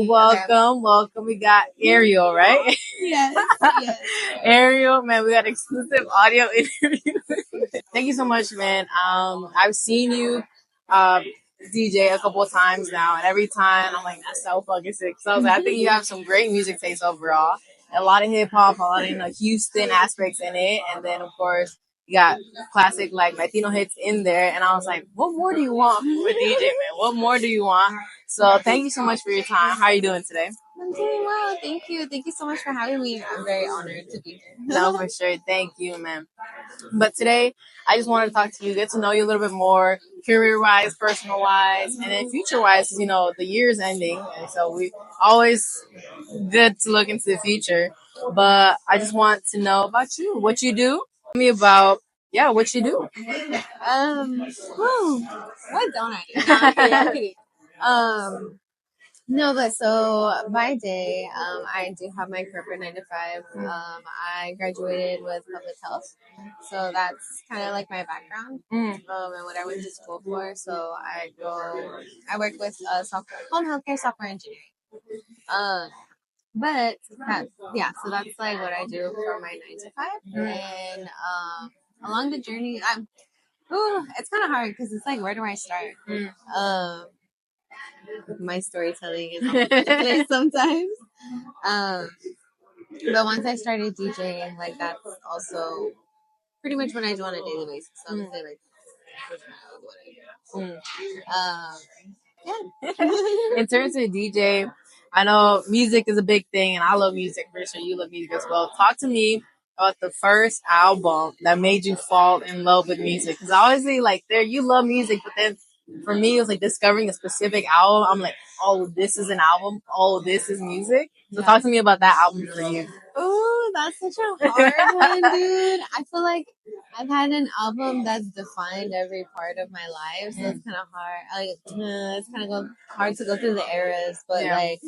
Welcome. We got Ariel, right? Yes. Ariel, man, we got exclusive audio interview. Thank you so much, man. I've seen you DJ a couple of times now, and every time I'm like, that's so fucking sick. So I was like, I think you have some great music taste overall. A lot of hip hop, a lot of Houston aspects in it, and then of course you got classic like Latino hits in there. And I was like, what more do you want with DJ, man? What more do you want? So thank you so much for your time. How are you doing today? I'm doing well. Thank you. Thank you so much for having me. I'm very honored to be here. No, for sure. Thank you, man. But today, I just wanted to talk to you, get to know you a little bit more, career-wise, personal-wise, and then future-wise. The year's ending, and so we always good to look into the future. But I just want to know about you, what you do. Tell me about what you do. What don't I do? No, I'm kidding. No, but so by day, I do have my corporate 9 to 5. I graduated with public health, so that's kind of like my background, and what I went to school for. So I work with home healthcare software engineering. But so that's like what I do for my 9 to 5, and along the journey, it's kind of hard because it's like, where do I start? My storytelling is all over the place sometimes. But once I started DJing, like that's also pretty much what I do on a daily basis. So I'm gonna say like what I do. In terms of DJ, I know music is a big thing, and I love music. Pretty sure you love music as well. Talk to me about the first album that made you fall in love with music. Because obviously, like, you love music, but then for me, it was like discovering a specific album. I'm like, oh, this is an album. Oh, this is music. So talk to me about that album for you. Oh, that's such a hard one, dude. I feel like I've had an album that's defined every part of my life, so it's kind of hard. It's kind of hard to go through the eras, but like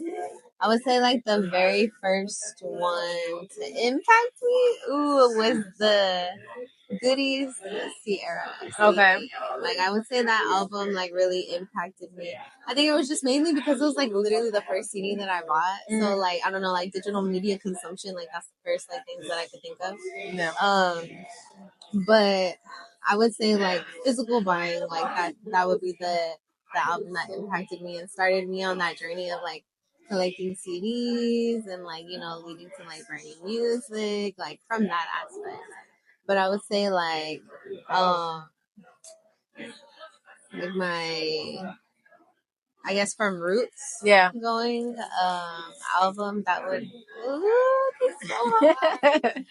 I would say like the very first one to impact me, was the Goodies Sierra. Okay. Like I would say that album like really impacted me. I think it was just mainly because it was like literally the first CD that I bought. So like I don't know, like digital media consumption, like that's the first like things that I could think of. Yeah. But I would say like physical buying, like that would be the album that impacted me and started me on that journey of like collecting CDs and like, leading to like writing music, like from that aspect. But I would say like my, I guess from Roots going album that would it's so hard.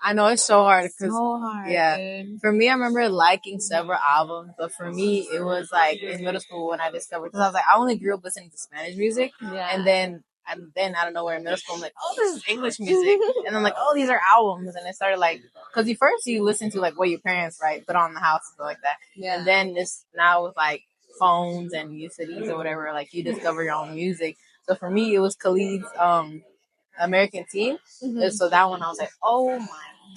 I know it's so hard. So hard. Yeah. Dude. For me, I remember liking several albums, but for me, it was like in middle school when I discovered, because I was like, I only grew up listening to Spanish music, and then out of nowhere in middle school, I'm like, oh, this is English music, and I'm like, oh, these are albums, and it started like, because you listen to like what your parents put on the house and stuff like that, and then now with like phones and CDs or whatever, like you discover your own music. So for me, it was Khalid's American Team. So that one, I was like, oh my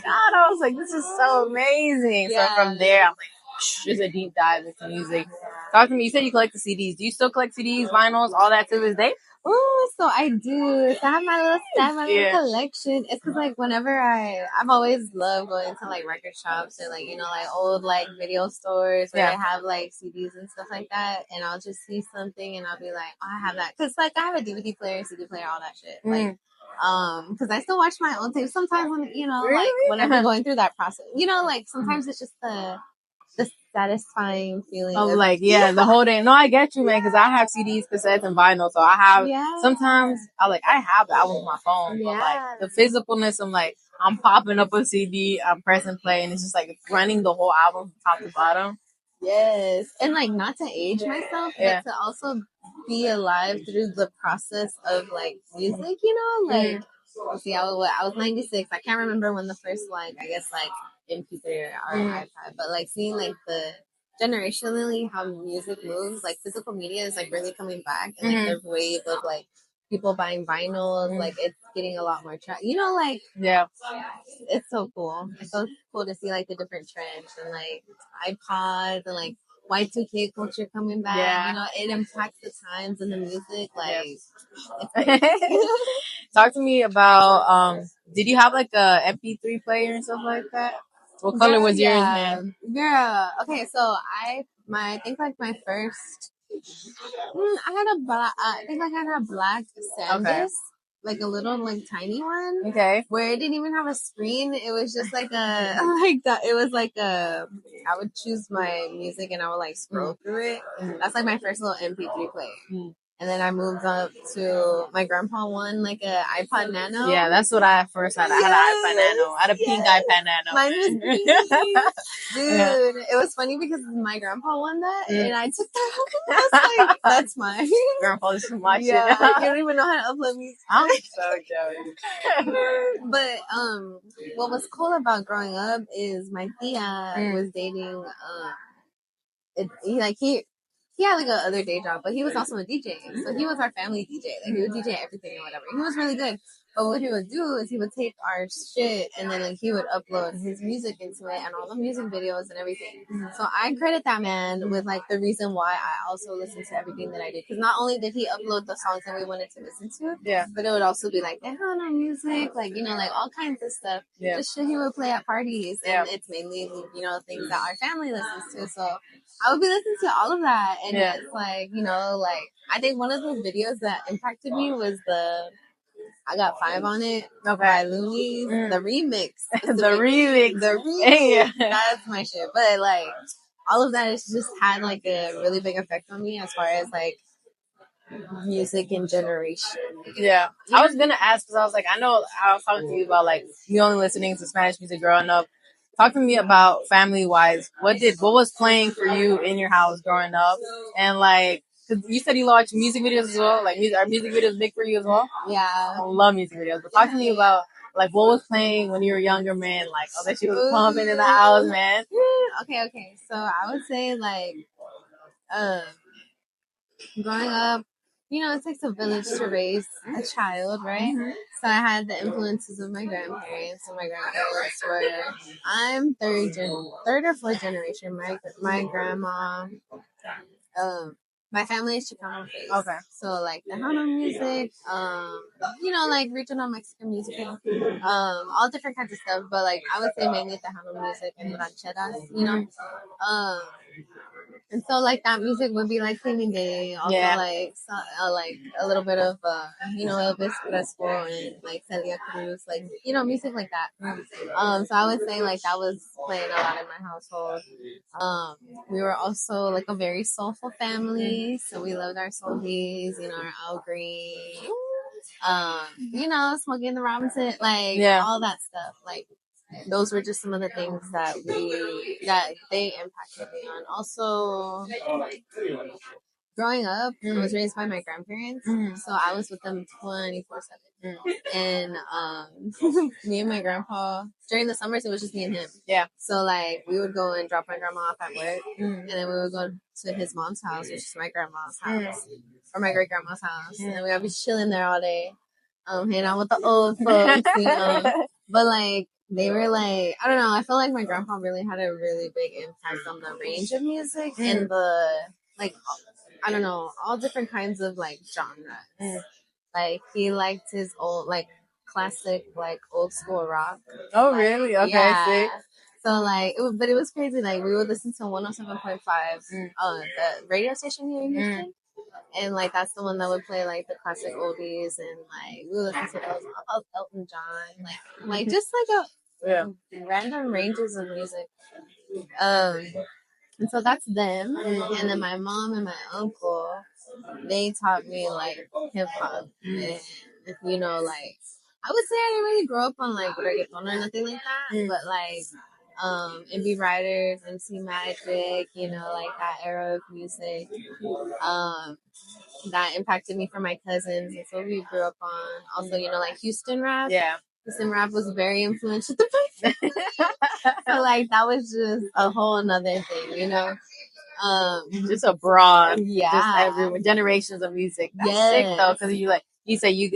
God. I was like, this is so amazing. So from there, I'm like, just a deep dive into music. Talk to me. You said you collect the CDs. Do you still collect CDs, vinyls, all that to this day? Oh, so I do. So I have my little collection. It's because like whenever I've always loved going to like record shops or like like old like video stores where they have like CDs and stuff like that, and I'll just see something and I'll be like, oh, I have that, because like I have a DVD player, CD player, all that shit. Like because I still watch my old tapes sometimes when like when I'm going through that process. Like sometimes it's just the satisfying feeling of like the whole day. No, I get you, man, because I have CDs, cassettes, and vinyl, so I have sometimes I have the album on my phone, but like the physicalness, I'm popping up a CD, I'm pressing play, and it's just like running the whole album from top to bottom. Yes, and like not to age myself, but to also be alive through the process of like music, like see, I was 96. I can't remember when the first like I guess like MP3 or iPad, but like seeing like the generationally how music moves, like physical media is like really coming back, and like the wave of like people buying vinyls. Like it's getting a lot more traction. You know, like it's so cool. It's so cool to see like the different trends and like iPods and like Y2K culture coming back. Yeah. You know, it impacts the times and the music. Like, talk to me about did you have like a MP3 player and stuff like that? What color was yours, man? Girl, okay, so I think like my first, I had a black, I think like I had a black Sandus, like a little like tiny one, where it didn't even have a screen. It was just like a like that. It was like a. I would choose my music and I would like scroll through it. That's like my first little MP3 player. And then I moved up to my grandpa one, like a iPod Nano. Yeah, that's what I first had. I had an iPod Nano. I had a pink iPod Nano. Mine was pink. Dude, it was funny because my grandpa won that, and I took that home. I was like, that's mine. Grandpa just watching. Yeah, you don't even know how to upload music. I'm so joking. But what was cool about growing up is my tia was dating he had like a other day job, but he was also a DJ. So he was our family DJ. Like he would DJ everything or whatever. He was really good. But what he would do is he would take our shit and then like he would upload his music into it and all the music videos and everything. So I credit that man with like the reason why I also listened to everything that I did. Because not only did he upload the songs that we wanted to listen to, but it would also be like Tejano music, like you know, like all kinds of stuff. Just shit he would play at parties, and it's mainly you know things that our family listens to. So I would be listening to all of that, and it's like you know, like I think one of those videos that impacted me was I Got 5 on It by Looney's, the remix. The remix. That's my shit. But like, all of that has just had like a really big effect on me as far as like music and generation. Yeah. I was gonna ask because I was like, I know I was talking to you about like me only listening to Spanish music growing up. Talk to me about family wise. What was playing for you in your house growing up, and like. Cause you said you watch music videos as well. Like, are music videos big for you as well? Yeah, I love music videos. But talk to me about like what was playing when you were younger, man. Like, oh, that shit was pumping in the house, man. Okay. So I would say like, growing up, you know, it takes a village to raise a child, right? So I had the influences of my grandparents, and my grandparents were. I'm third or fourth generation. My grandma. My family is Chicano based. Okay. So like the Tejano music, you know, like regional Mexican music, all different kinds of stuff. But like I would say mainly Tejano music and rancheras, you know. And so like that music would be like Cleaning Day, also like a little bit of you know Elvis Crespo and like Celia Cruz, like you know music like that. So I would say like that was playing a lot in my household. We were also like a very soulful family, so we loved our soulbees, you know, our Al Green, you know, smoking the Robinson, like all that stuff, like. Those were just some of the things that they impacted me on. Also, growing up, I was raised by my grandparents, so I was with them 24/7. And me and my grandpa during the summers, it was just me and him. Yeah. So like we would go and drop my grandma off at work, and then we would go to his mom's house, which is my grandma's house, or my great grandma's house, and then we would be chilling there all day, hanging out with the old folks, you know. But like. They were like, I don't know, I feel like my grandpa really had a really big impact on the range of music and the, like, I don't know, all different kinds of, like, genres. Like, he liked his old, like, classic, like, old school rock. Oh, like, really? Okay, yeah. So, like, but it was crazy. Like, we would listen to 107.5, the radio station here in Houston. And like that's the one that would play like the classic oldies and like we would listen to those Elton John, like just like a random ranges of music. And so that's them. And then my mom and my uncle, they taught me like hip hop. And you know, like I would say I didn't really grow up on like reggaeton or nothing like that, but like MB Riders, MC Magic, you know, like that era of music. That impacted me from my cousins. That's what we grew up on. Also, you know, like Houston rap. Yeah. Houston rap was very influential to my so like that was just a whole nother thing, you know. Just a broad, just everyone, generations of music. That's sick though, because you like you say you're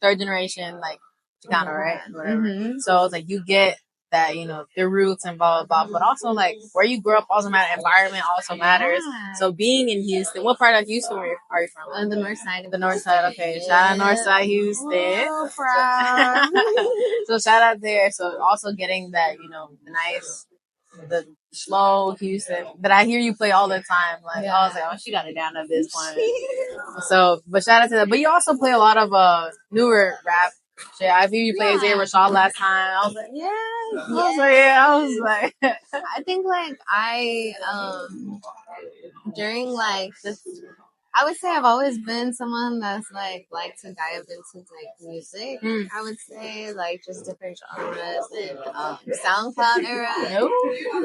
third generation, like Chicano, right? Whatever. Mm-hmm. So it's like you get that, their roots and blah blah blah, but also like where you grew up also matters. Environment also matters. So being in Houston, what part of Houston are you from? On the north side. The north side, okay. Yeah. Shout out north side Houston. Oh, proud. So shout out there. So also getting that, the slow Houston that I hear you play all the time. Like I was like, oh, she got it down at this point. So, but shout out to that. But you also play a lot of newer rap. Shit, I hear you play Isaiah Rashad last time. I was like, I was like, I think like during like this, I would say I've always been someone that's like to dive into like music. I would say like just different genres and SoundCloud era. Nope.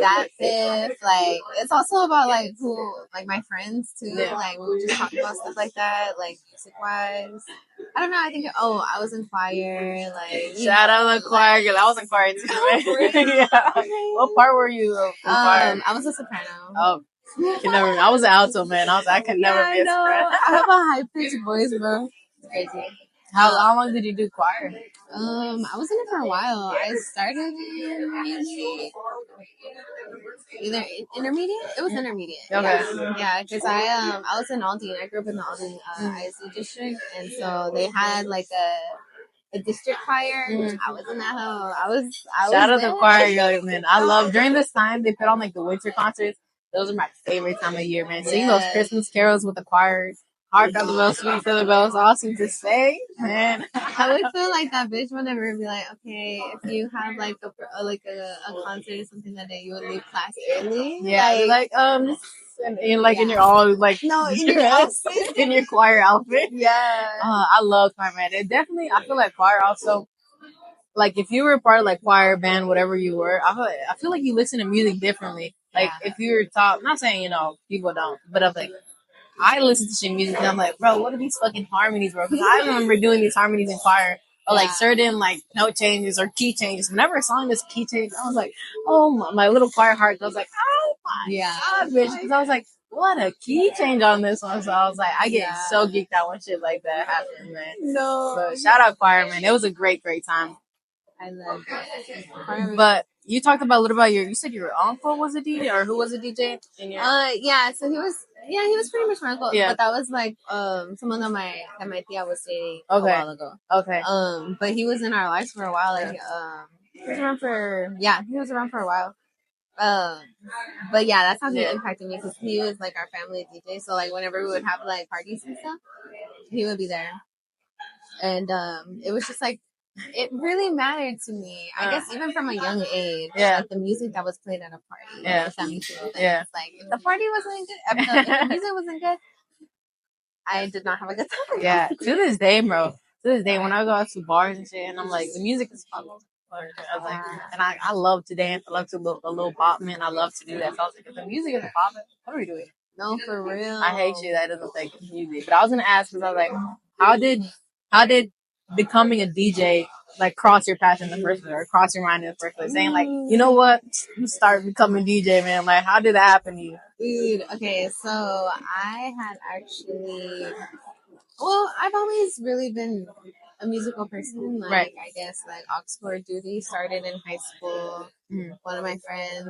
That's it. Like it's also about like who like my friends too. Yeah. Like we would just talk about stuff like that, like music wise. I don't know. I think I was in choir. Like shout out the choir girl. I was in choir too. Yeah. What part were you in choir? I was a soprano. Oh. I was an alto, man. I could never be a soprano. I have a high pitched voice, bro. It's crazy. How long did you do choir? I was in it for a while. I started in maybe either intermediate. It was intermediate. Okay. Yeah, because I was in Aldine. I grew up in the Aldine ISD district, and so they had like a district choir. I was in that hoe. I was shout out the choir, man. I love during this time they put on like the winter concerts. Those are my favorite time of year, man. Singing those Christmas carols with the choir. Hark on the bells, sweet for the bells, awesome to say, man. I would feel like that bitch would never be like, okay, if you have like a concert or something that day, you would leave class early. Yeah, in your all like in your outfit, in your choir outfit. Yeah, I love choir, man. It definitely, I feel like choir also. Like if you were a part of like choir, band, whatever you were, I feel like you listen to music differently. Like if you were taught, I'm not saying people don't, but I'm like. I listen to shit music and I'm like, bro, what are these fucking harmonies, bro? Because I remember doing these harmonies in choir or like certain like note changes or key changes. Whenever a song does key change, I was like, oh, my little choir heart goes like, oh my god, bitch. Because I was like, what a key change on this one. So I was like, I get so geeked out when shit like that happens, man. No. But shout out choir, man. It was a great, great time. I love it. But you talked about a little about you said your uncle was a DJ or who was a DJ? Yeah, so he was pretty much my uncle. Yeah. But that was like someone that my tia was dating a while ago. Okay. But he was in our lives for a while. Like he was around for a while. But yeah, that's how he impacted me because he was like our family DJ. So like whenever we would have like parties and stuff, he would be there. And it was just like it really mattered to me. I guess even from a young age, like the music that was played at a party. Yeah. If that makes sense. Yeah. It's like if the party wasn't good, if the music wasn't good, I did not have a good time. Yeah. To this day, bro. To this day, when I go out to bars and shit, and I'm like, the music is fun. I was like, and I love to dance. I love to a little pop, man. I love to do that. So I was like, if the music isn't popping, what are we doing? No, for real. I hate shit that doesn't take music. But I was gonna ask because I was like, how did becoming a DJ like cross your path in the first place or cross your mind in the first place? Saying like, you know what, you start becoming DJ, man. Like, how did that happen to you? Dude, okay, so I had actually, well, I've always really been a musical person. Like, I guess like Oxford duty started in high school. One of my friends,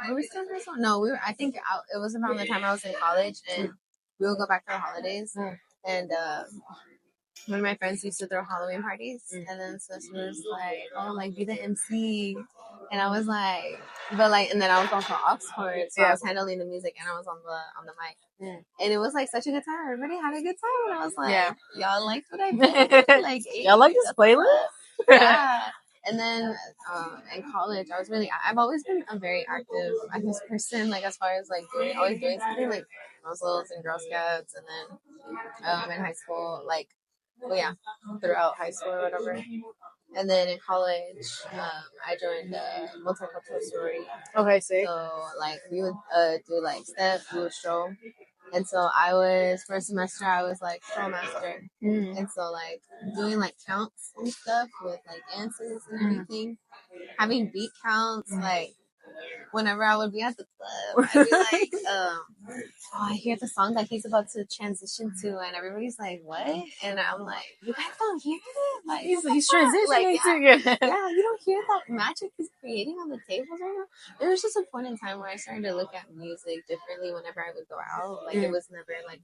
were we still in high school? No, we were. I think it was around the time I was in college, and we would go back for the holidays. And one of my friends used to throw Halloween parties, and then Sis was like, "Oh, like be the MC," and I was like, "But like," and then I was also Oxford, so I was handling the music, and I was on the mic, and it was like such a good time. Everybody had a good time, and I was like, "Y'all like what I did? Like, y'all like this playlist?" Yeah. And then in college, I've always been a very active person, like as far as like always doing something, like I was little in Girl Scouts, and then in high school, like, throughout high school or whatever. And then in college, I joined a multicultural sorority. Okay, sick. So like we would do like step, we would stroll. And so first semester, I was like show master. And so like doing like counts and stuff with like dances and everything, having beat counts, like whenever I would be at the club, I'd be like, I hear the song that he's about to transition to, and everybody's like, what? And I'm like, you guys don't hear it? Like, he's transitioning to you. Yeah, you don't hear that magic he's creating on the tables right now? There was just a point in time where I started to look at music differently whenever I would go out. Like, it was never like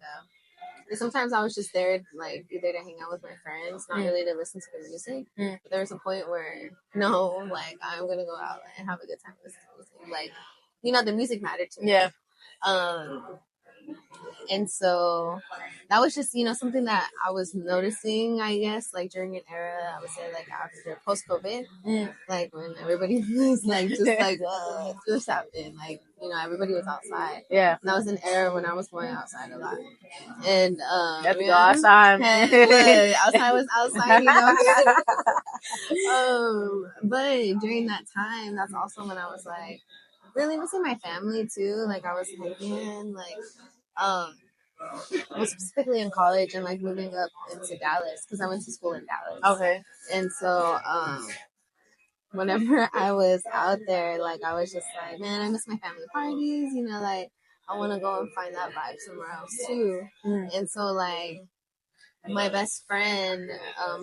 sometimes I was just there, like, either to hang out with my friends, not really to listen to the music. But there was a point where, no, like, I'm going to go out and have a good time listening to music. Like, the music mattered to me. Yeah. And so that was just, something that I was noticing, I guess, like during an era, I would say, like after post-COVID, like when everybody was like, just like, just happened, like, everybody was outside. Yeah. And that was an era when I was going outside a lot. And, you have to go outside. Outside was outside, but during that time, that's also when I was like, really missing my family too. Like, I was hiking, like, specifically in college and like moving up into Dallas because I went to school in Dallas. Okay. And so whenever I was out there, like, I was just like, man, I miss my family parties, like, I want to go and find that vibe somewhere else too. And so, like, my best friend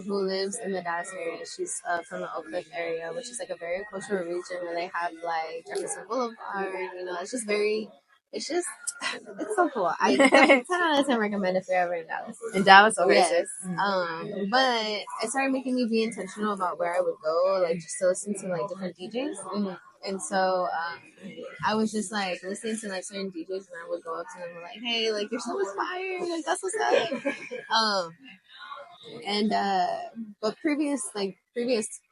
who lives in the Dallas area, she's from the Oak Cliff area, which is like a very cultural region where they have like Jefferson Boulevard, it's so cool. I 10 out of 10 recommend if you're ever in Dallas. In Dallas? Okay. Yes. But it started making me be intentional about where I would go, like just to listen to like different DJs. And so I was just like listening to like certain DJs, and I would go up to them and like, hey, like, your stuff is fire, like, that's what's up. But previous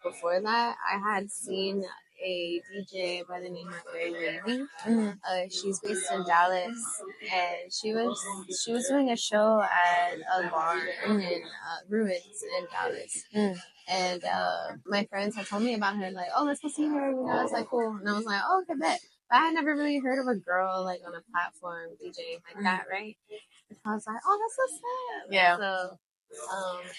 before that, I had seen a DJ by the name of LEYDI. She's based in Dallas, and she was doing a show at a bar in Ruins in Dallas. And my friends had told me about her, like, oh, let's go see her. I was like, cool. And I was like, oh, okay, bet. But I had never really heard of a girl like on a platform DJing like that, right? And I was like, oh, that's so sad. Yeah. So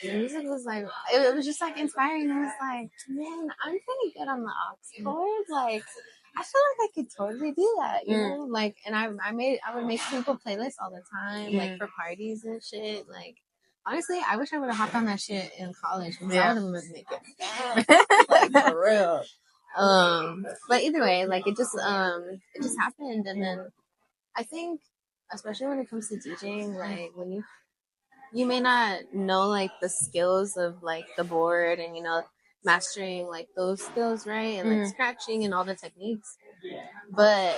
the music was like, it was just like inspiring. I was like, man, I'm pretty good on the aux chords. Like, I feel like I could totally do that, you know? Like, and I would make people playlists all the time, like for parties and shit. Like, honestly, I wish I would have hopped on that shit in college because I would have made it like, for real. But either way, like, it just happened. And then I think, especially when it comes to DJing, like, when you may not know like the skills of like the board and mastering like those skills, right? And like scratching and all the techniques. But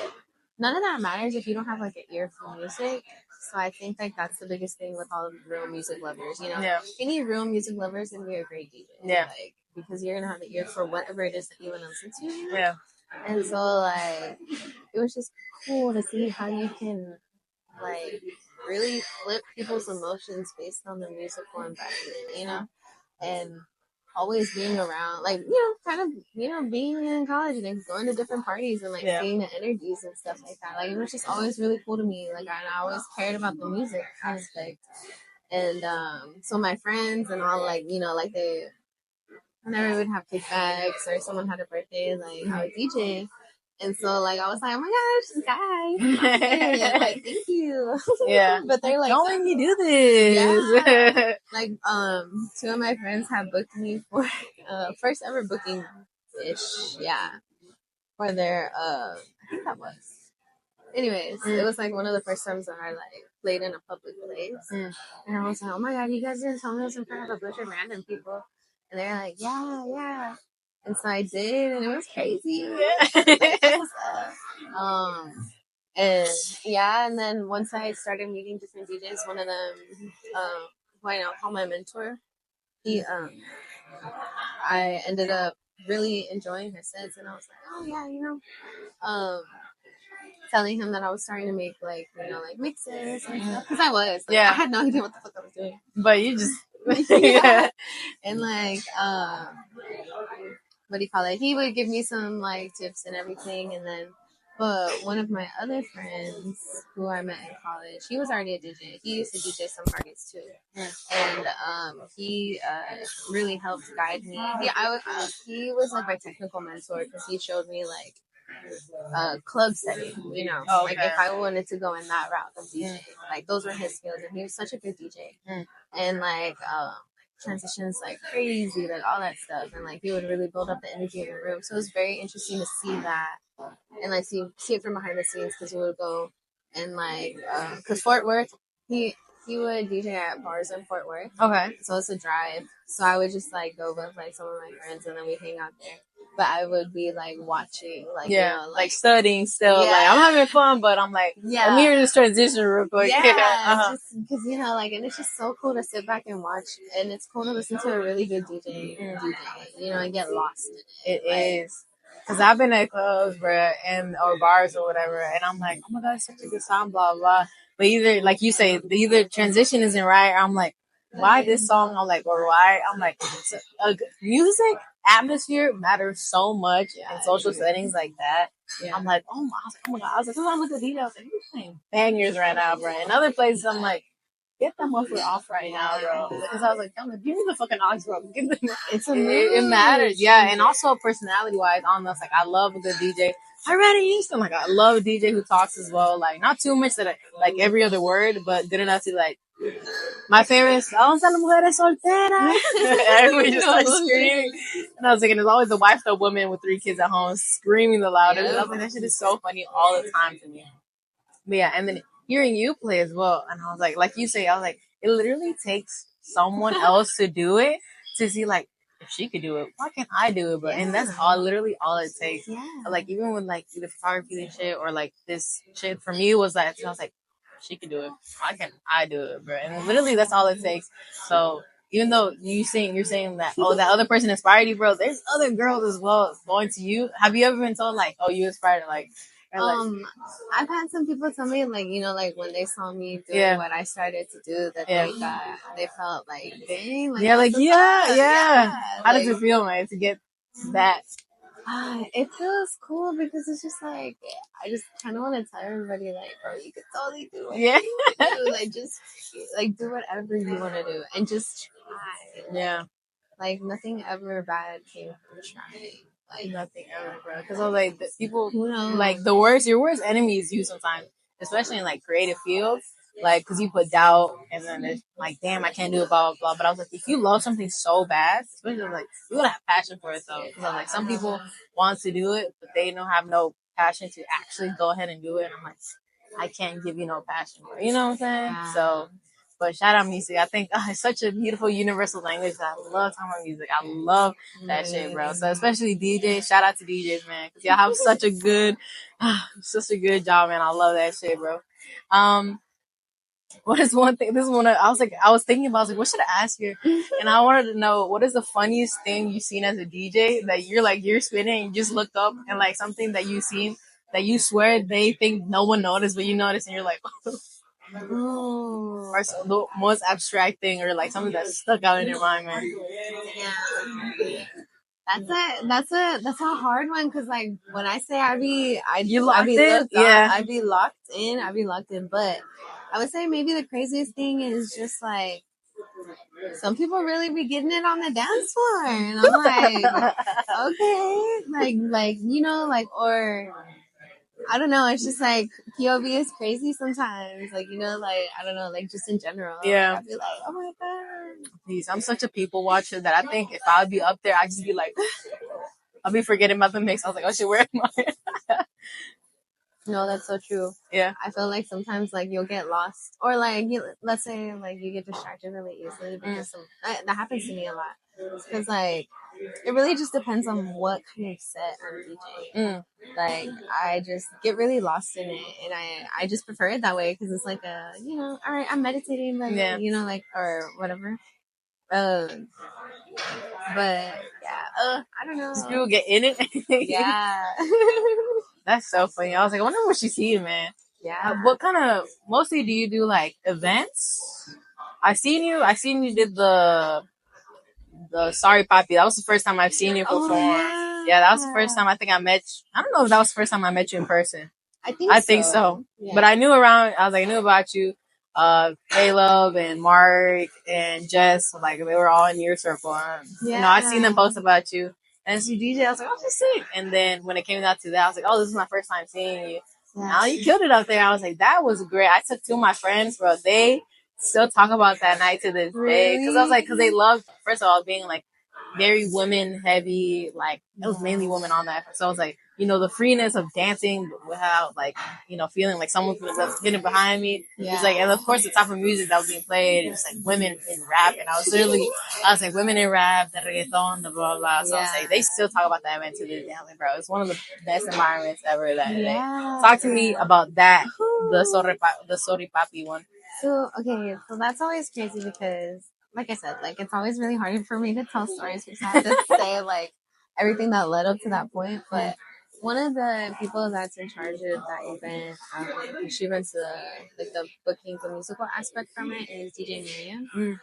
none of that matters if you don't have like an ear for music. So I think like that's the biggest thing with all real music lovers, Yeah. You need real music lovers and be a great DJ. Yeah. Like, because you're gonna have an ear for whatever it is that you want to listen to. Yeah. And so like it was just cool to see how you can like really flip people's emotions based on the musical environment, and always being around, like, kind of, being in college and going to different parties and like seeing the energies and stuff like that. Like, it was just always really cool to me. Like, I always cared about the music aspect. And so my friends and all, like, like whenever we would have kickbacks or someone had a birthday, like, I would DJ. And so, like, I was like, oh my gosh, guys, like, thank you. Yeah. But they're like, don't make me do this. Yeah. Like, two of my friends have booked me for first ever booking ish, for their I think that was. Anyways, it was like one of the first times that I like played in a public place, and I was like, oh my god, you guys didn't tell me I was in front of a bunch of random people, and they're like, yeah. And so I did, and it was crazy. And then once I started meeting different DJs, one of them, who I now call my mentor, I ended up really enjoying her sets, and I was like, oh yeah, telling him that I was starting to make like mixes and stuff, because I was like, I had no idea what the fuck I was doing, but you just and like what do you call it? He would give me some like tips and everything, and then. But one of my other friends who I met in college, he was already a DJ. He used to DJ some parties too, and he really helped guide me. He was like my technical mentor because he showed me like club setting, you know. Oh, like okay. if I wanted to go in that route of DJ, like those were his skills, and he was such a good DJ, and like transitions like crazy, like all that stuff, and like he would really build up the energy in the room. So it was very interesting to see that, and like see it from behind the scenes, because he would go and like because Fort Worth, he would DJ at bars in Fort Worth. Okay. So it's a drive. So I would just like go with like some of my friends, and then we hang out there. But I would be like watching, like, yeah, you know, like studying still. Yeah. Like I'm having fun, but I'm like, yeah, let me hear this transition real quick. yeah, just because, you know, like, and it's just so cool to sit back and watch, and it's cool to listen to a really good DJ, you know, and get lost in it. It is. Cause I've been at clubs, bruh, and or bars or whatever, and I'm like, oh my god, it's such a good song, blah blah. But either, like you say, either transition isn't right, or I'm like, why this song? I'm like, or why? I'm like, music atmosphere matters so much in social settings like that. Yeah. I'm like, oh my god, I was like, sometimes I look at the details, like, you're playing bangers right now, bro. In other places, I'm like, get that muffler off right now, bro. Because I was like, give me the fucking aux, bro. Give the, it matters, yeah. And also personality wise, on this, like, I love a good DJ. I read it Houston, like, I love a DJ who talks as well. Like, not too much that like every other word, but good enough to like. My favorite is "Vamos a las mujeres solteras." Everybody just starts screaming, and I was thinking, there's always the wife, the woman with 3 kids at home, screaming the loudest. I was like, that shit is so funny all the time to me. But yeah, and then hearing you play as well, and I was like you say, I was like, it literally takes someone else to do it to see like if she could do it, why can't I do it, bro? And that's literally all it takes. Yeah. Like even with like the photography and shit, or like this shit for me was like, I was like, she could do it, why can't I do it, bro? And literally that's all it takes. So even though you're saying that, oh, that other person inspired you, bro, there's other girls as well going to you. Have you ever been told like, oh, you inspired, like? I've had some people tell me, like, you know, like when they saw me doing what I started to do, that they felt like, dang, like, yeah, like, yeah. How like, does it feel, man, to get that? It feels cool because it's just like, I just kind of want to tell everybody, like, bro, you could totally do it. Yeah. Do. Like, just like do whatever you want to do and just try. Yeah. Like nothing ever bad came from trying. Like nothing ever, bro. Because I was like, people, like your worst enemy is you sometimes, especially in like creative fields. Like, because you put doubt, and then it's like, damn, I can't do it, blah, blah, blah. But I was like, if you love something so bad, especially like, you gotta have passion for it, though. Because like, some people want to do it, but they don't have no passion to actually go ahead and do it. And I'm like, I can't give you no passion for it. You know what I'm saying? Yeah. So, but shout out music. I think it's such a beautiful universal language. I love talking about music. I love that shit, bro. So especially DJs. Shout out to DJs, man, because y'all have such a good job, man. I love that shit, bro. What is one thing? This is one. I was thinking about. I was like, what should I ask you? And I wanted to know, what is the funniest thing you've seen as a DJ that you're spinning and you just looked up, and like something that you've seen that you swear they think no one noticed, but you noticed, and you're like, or so the most abstract thing, or like something that stuck out in your mind, man. Yeah. That's a hard one, because like when I say I'd be locked in, but I would say maybe the craziest thing is just like some people really be getting it on the dance floor, and I'm like, okay, like you know, like, or I don't know, it's just like POV is crazy sometimes, like, you know, like, I don't know, like just in general. Yeah, like, I'd be like, oh my god, please, I'm such a people watcher that I think if I'd be up there, I'd just be like, I'll be forgetting about the mix. I was like, oh shit, where am I? No, that's so true. Yeah. I feel like sometimes like you'll get lost, or like let's say like you get distracted really easily because that happens to me a lot. Because like it really just depends on what kind of set I'm DJing. Like I just get really lost in it, and I just prefer it that way, because it's like a, you know, all right, I'm meditating, but you know, like, or whatever. But yeah, I don't know. Just people get in it. Yeah. That's so funny. I was like, I wonder what she's seeing, man. Yeah. What kind of, mostly do you do like events? I seen you did the Sorry Papi. That was the first time I've seen you perform. Yeah, that was the first time I think I met you. I don't know if that was the first time I met you in person. I think so. Yeah. But I knew about you. Caleb and Mark and Jess, like they were all in your circle. You know, I seen them post about you. and she DJ. I was like, oh, just sick. And then when it came down to that, I was like, oh, this is my first time seeing you. Now you killed it up there. I was like, that was great. I took two of my friends, bro. They still talk about that night to this day. Cause I was like, cause they love, first of all, being like very women heavy. Like it was mainly women on that. So I was like, you know, the freeness of dancing without like, you know, feeling like someone was getting behind me. It's like, and of course the type of music that was being played, it was like women in rap. And I was like, women in rap, the reggaeton, the blah, blah. So I was like, they still talk about that event to this day. I'm like, bro, it's one of the best environments ever that day. Talk to me about that, the Sorry Papi one. So, okay, so that's always crazy because, like I said, like, it's always really hard for me to tell stories because I have to say, like, everything that led up to that point. But one of the people that's in charge of that event, she runs the booking, the musical aspect from it, is DJ Miriam.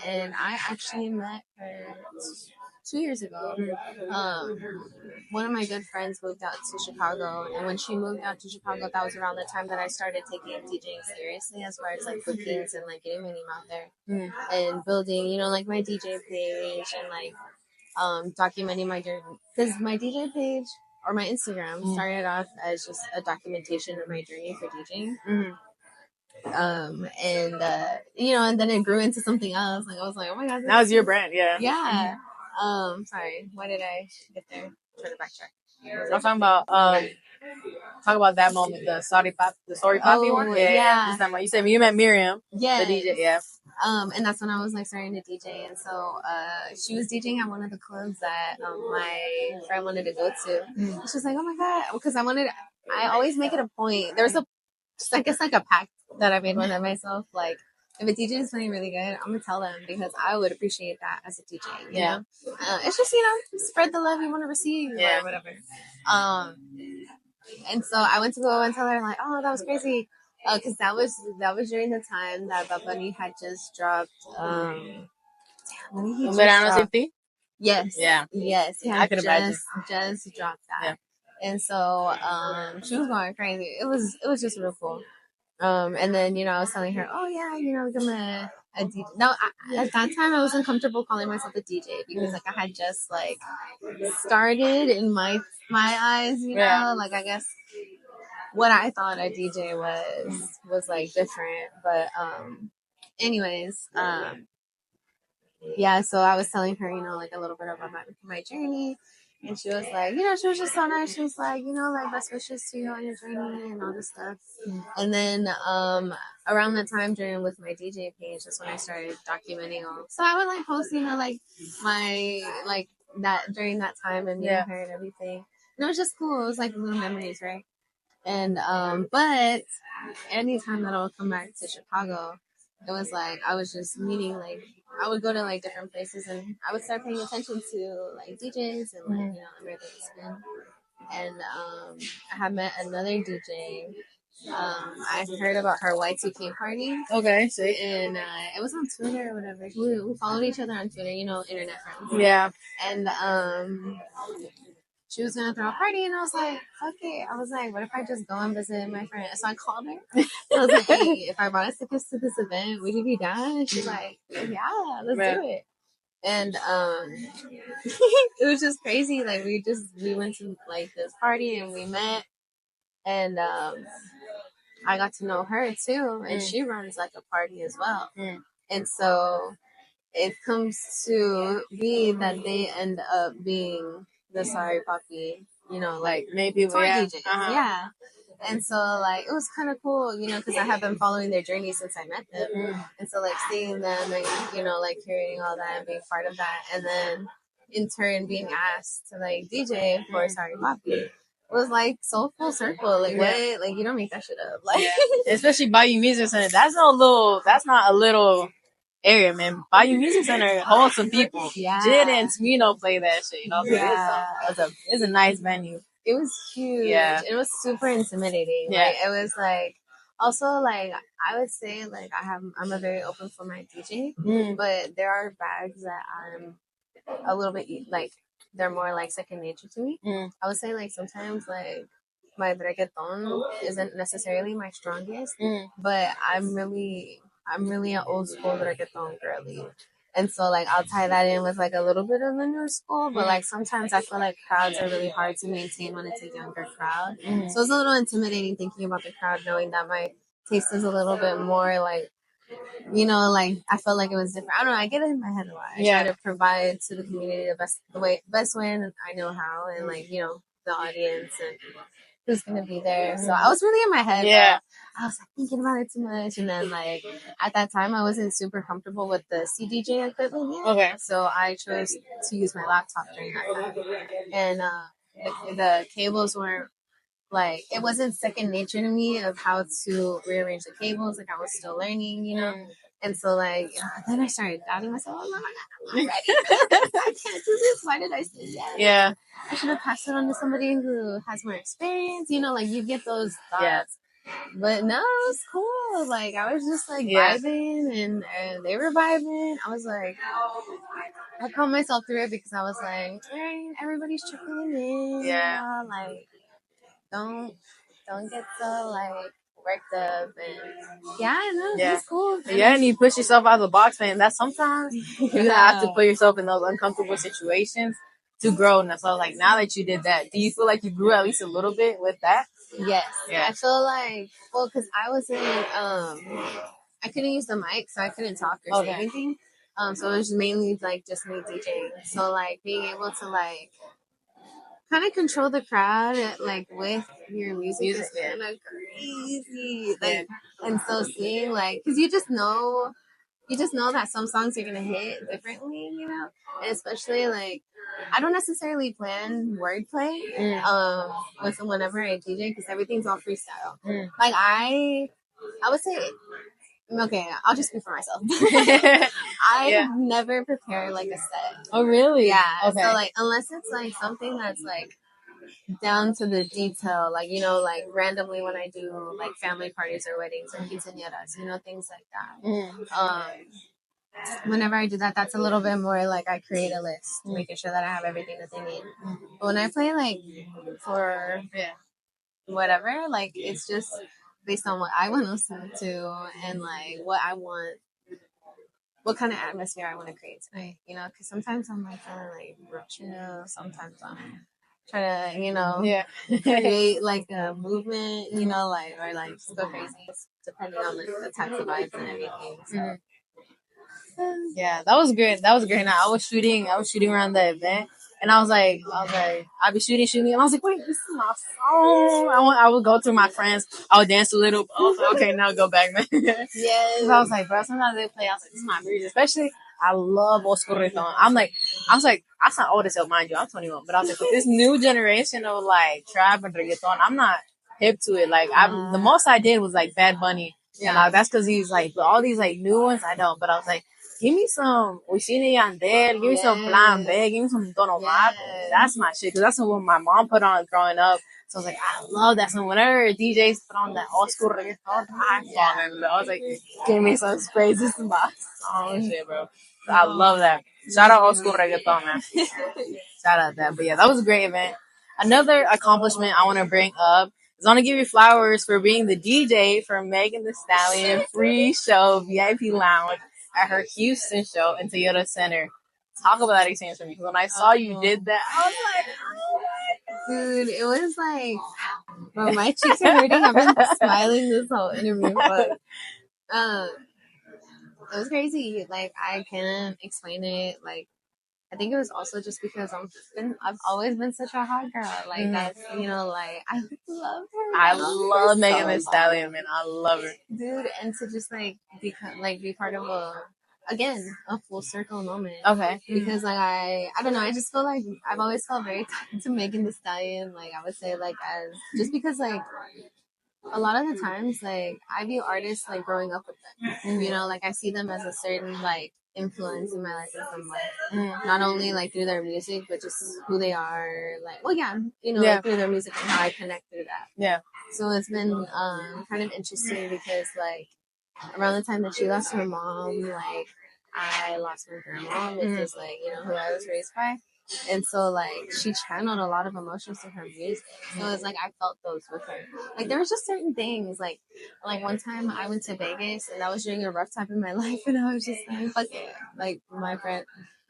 And I actually met her 2 years ago. One of my good friends moved out to Chicago, and when she moved out to Chicago, that was around the time that I started taking DJing seriously, as far as like bookings and like getting my name out there and building, you know, like my DJ page and like documenting my journey. Because my DJ page or my Instagram started off as just a documentation of my journey for DJing. And you know, and then it grew into something else. Like I was like, oh my god, that was your brand, yeah. Sorry, why did I get there? Try to backtrack. I'm talking about talk about that moment, the Sorry Papi one. Yeah. You said you met Miriam, the DJ, and that's when I was like starting to DJ, and so she was DJing at one of the clubs that my friend wanted to go to. She was like, oh my god, because I always make it a point. There's I guess like a pact that I made with myself, like if a DJ is playing really good, I'm gonna tell them because I would appreciate that as a DJ. You know, it's just, you know, spread the love you want to receive or whatever. And so I went to go and tell her like, oh, that was crazy, because that was during the time that Bad Bunny had just dropped. When did he just drop? Yes. Yeah. Yes. He had just dropped that. Yeah. And so she was going crazy. It was just real cool. And then, you know, I was telling her, oh yeah, you know, I'm a DJ. No, at that time I wasn't comfortable calling myself a DJ because like I had just like started in my eyes, you know, like I guess what I thought a DJ was like different. But anyways, yeah, so I was telling her, you know, like a little bit about my journey. And she was like, you know, she was just so nice. She was like, you know, like best wishes to you on your journey and all this stuff. And then around that time during with my DJ page, that's when I started documenting all. So I would like post, you know, like my like that during that time and meeting her and everything. And it was just cool. It was like little memories, right? And but anytime that I would come back to Chicago, it was like I was just meeting like I would go to like different places and I would start paying attention to like DJs and like you know everything spin. And I had met another DJ. I heard about her Y2K party. Okay, see. And it was on Twitter or whatever. We followed each other on Twitter, you know, internet friends. Yeah. And she was gonna throw a party, and I was like, "Fuck it!" I was like, "What if I just go and visit my friend?" So I called her. And I was like, "Hey, if I bought us tickets to this event, would you be down?" And she's like, "Yeah, let's do it." And it was just crazy. Like we went to like this party and we met, and I got to know her too, and she runs like a party as well. And so it comes to be that they end up being the Sorry Papi, you know, like maybe tour DJs. Yeah. And so, like, it was kind of cool, you know, because I have been following their journey since I met them. And so, like, seeing them and, you know, like, hearing all that and being part of that. And then, in turn, being asked to, like, DJ for Sorry Papi was, like, so full circle. Like, what? Like, you don't make that shit up. Like, especially Bayou Music Center. That's not a little area, man. Bayou Music Center holds some people. Yeah. Jid and Smino play that shit, you know? Yeah. It's a nice venue. It was huge. Yeah. It was super intimidating. Yeah. Like, it was like, also like, I would say like I'm a very open for my DJ, but there are bags that I'm a little bit like, they're more like second nature to me. I would say like sometimes like my reggaeton isn't necessarily my strongest, but I'm really an old school reggaeton girly. And so, like, I'll tie that in with, like, a little bit of the new school. But, like, sometimes I feel like crowds are really hard to maintain when it's a younger crowd. So it's a little intimidating thinking about the crowd, knowing that my taste is a little bit more, like, you know, like, I felt like it was different. I don't know. I get it in my head a lot. I try to provide to the community the best way I know how. And, like, you know, the audience and who's going to be there. So I was really in my head. Yeah. I was like thinking about it too much. And then, like, at that time, I wasn't super comfortable with the CDJ equipment yet. Okay. So I chose to use my laptop during that time. And the cables weren't, like, it wasn't second nature to me of how to rearrange the cables. Like, I was still learning, you know? And so, like, then I started doubting myself. Oh, my God, I'm not ready. I can't do this. Why did I say yes? Yeah. I should have passed it on to somebody who has more experience. You know, like, you get those thoughts. Yeah. But no, it was cool. Like, I was just, like, vibing, and they were vibing. I was like, I calmed myself through it because I was like, all right, everybody's trickling in. Yeah. You know, like, don't get so, like, worked up. And it was cool. And you push yourself out of the box, man. That sometimes you have to put yourself in those uncomfortable situations to grow. And so, like, now that you did that, do you feel like you grew at least a little bit with that? Yes. Yeah. I feel like, well, because I was in, I couldn't use the mic, so I couldn't talk or say anything. So it was mainly, like, just me DJing. So, like, being able to, like, kind of control the crowd, like, with your music is kind of crazy. Like, and so seeing, like, because you just know that some songs are gonna hit differently, you know, and especially, like, I don't necessarily plan wordplay with whenever I DJ because everything's all freestyle. Like, I would say, okay, I'll just speak for myself. I never prepare, like, a set. Oh, really? Yeah. Okay. So, like, unless it's, like, something that's, like, down to the detail, like, you know, like, randomly when I do, like, family parties or weddings or quinceañeras, you know, things like that. Whenever I do that, that's a little bit more like I create a list, making sure that I have everything that they need. But when I play, like, for whatever, like, it's just based on what I want to listen to and, like, what kind of atmosphere I want to create tonight, you know, because sometimes I'm, like, feeling, like, real chill. Sometimes I'm trying to, you know, create, like, a movement, you know, like, or, like, just go crazy, depending on the types of vibes and everything. So. Yeah, that was great. That was great. Now I was shooting around the event, and I was like, I'd be shooting, and I was like, wait, this is my song. I would go through my friends. I would dance a little. I was like, okay, now go back, man. Yes. I was like, bro, sometimes they play. I was like, this is my music, especially. I love old school reggaeton. I sound old as hell, mind you. I'm 21, but I was like, with this new generation of, like, trap and reggaeton, I'm not hip to it. Like, the most I did was, like, Bad Bunny. Yeah. And that's because he's, like, all these, like, new ones, I don't. But I was like, give me some Wisin and Yandel, give me some Plan B, give me some Don Omar. That's my shit, because that's what my mom put on growing up. So I was like, I love that song. Whenever DJs put on that old school reggaeton, I was like, give me some space. This is my song shit, bro. So I love that. Shout out old school reggaeton, man. Shout out that. But yeah, that was a great event. Another accomplishment I want to bring up is I want to give you flowers for being the DJ for Megan Thee Stallion free show VIP lounge at her Houston show in Toyota Center. Talk about that experience for me. Because when I saw you did that, I was like, oh my God. Dude, it was like, bro, my cheeks are hurting. I've been smiling this whole interview, but it was crazy. Like, I can't explain it. Like, I think it was also just because I've always been such a hot girl. Like, that's, you know, like, I love her. I love Megan Thee Stallion, man. I love her. Dude, and to just, like, be part of a full circle moment. Okay. Because, like, I don't know, I just feel like I've always felt very tied to Megan Thee Stallion. Like, I would say, like, just because, like, a lot of the times, like, I view artists, like, growing up with them. You know, like, I see them as a certain, like, influence in my life and from, like, not only, like, through their music, but just who they are. Like, well, yeah, you know, like, through their music and how I connect through that. Yeah. So it's been kind of interesting because, like, around the time that she lost her mom, like, I lost my grandma, which is, like, you know, who I was raised by. And so like she channeled a lot of emotions through her music. So it's like I felt those with her. Like there was just certain things like one time I went to Vegas and I was during a rough time in my life and I was just like, fuck it. Like my friend,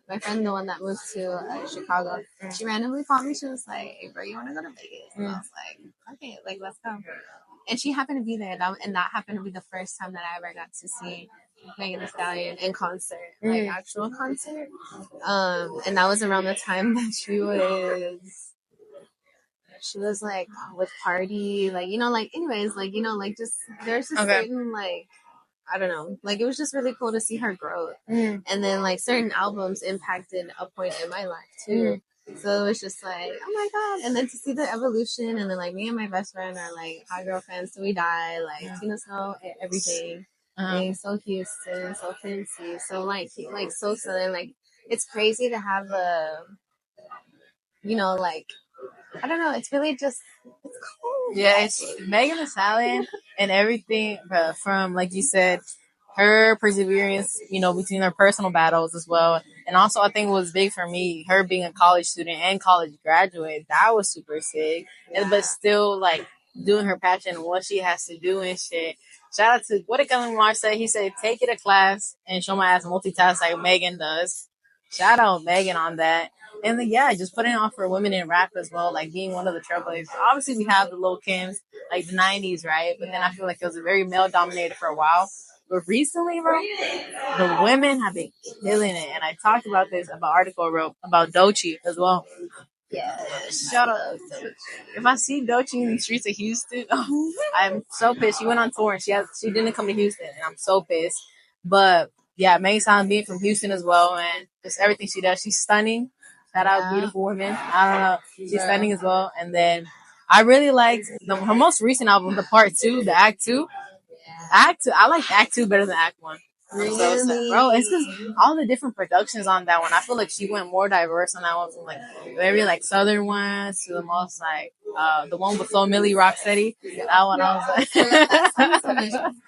the one that moved to Chicago, she randomly called me. She was like, "Hey, bro, you want to go to Vegas?" And I was like, "Okay, like let's go." And she happened to be there, and that happened to be the first time that I ever got to see Megan Thee Stallion in concert, like actual concert. And that was around the time that she was like with Party, like like anyways, like like just there's just certain like I don't know, like it was just really cool to see her growth, and then like certain albums impacted a point in my life too. So it was just like, oh my god, and then to see the evolution, and then like me and my best friend are like hot girl fans till we die, like Tina Snow, everything, like so Houston, so Quincy, so like so Southern, like it's crazy to have a, like I don't know, it's really just it's cool. Yeah, it's Megan Thee Stallion and everything from, like you said, her perseverance, between her personal battles as well. And also, I think it was big for me, her being a college student and college graduate. That was super sick. But still, like, doing her passion and what she has to do and shit. Shout out to, what did Kevin Mars say? He said, take it a class and show my ass multitask like Megan does. Shout out Megan on that. And then, just putting on for women in rap as well, like being one of the trailblazers. Obviously, we have the Lil Kims, like the 90s, right? But then I feel like it was very male dominated for a while. But recently, bro, the women have been killing it. And I talked about this about article I wrote about Doechii as well. Yeah, Shout out. If I see Doechii in the streets of Houston, I'm so pissed. She went on tour and she didn't come to Houston, and I'm so pissed. But yeah, Megan Thee Stallion being from Houston as well, and just everything she does, she's stunning. Shout out beautiful women. I don't know, she's stunning as well. And then I really liked her most recent album, the Part Two, the Act Two. Act Two, I like Act Two better than Act One. Really? So, bro, it's because all the different productions on that one. I feel like she went more diverse on that one, from like very like southern ones to the most like the one with Flo Milli, Rocksteady. That one I was like,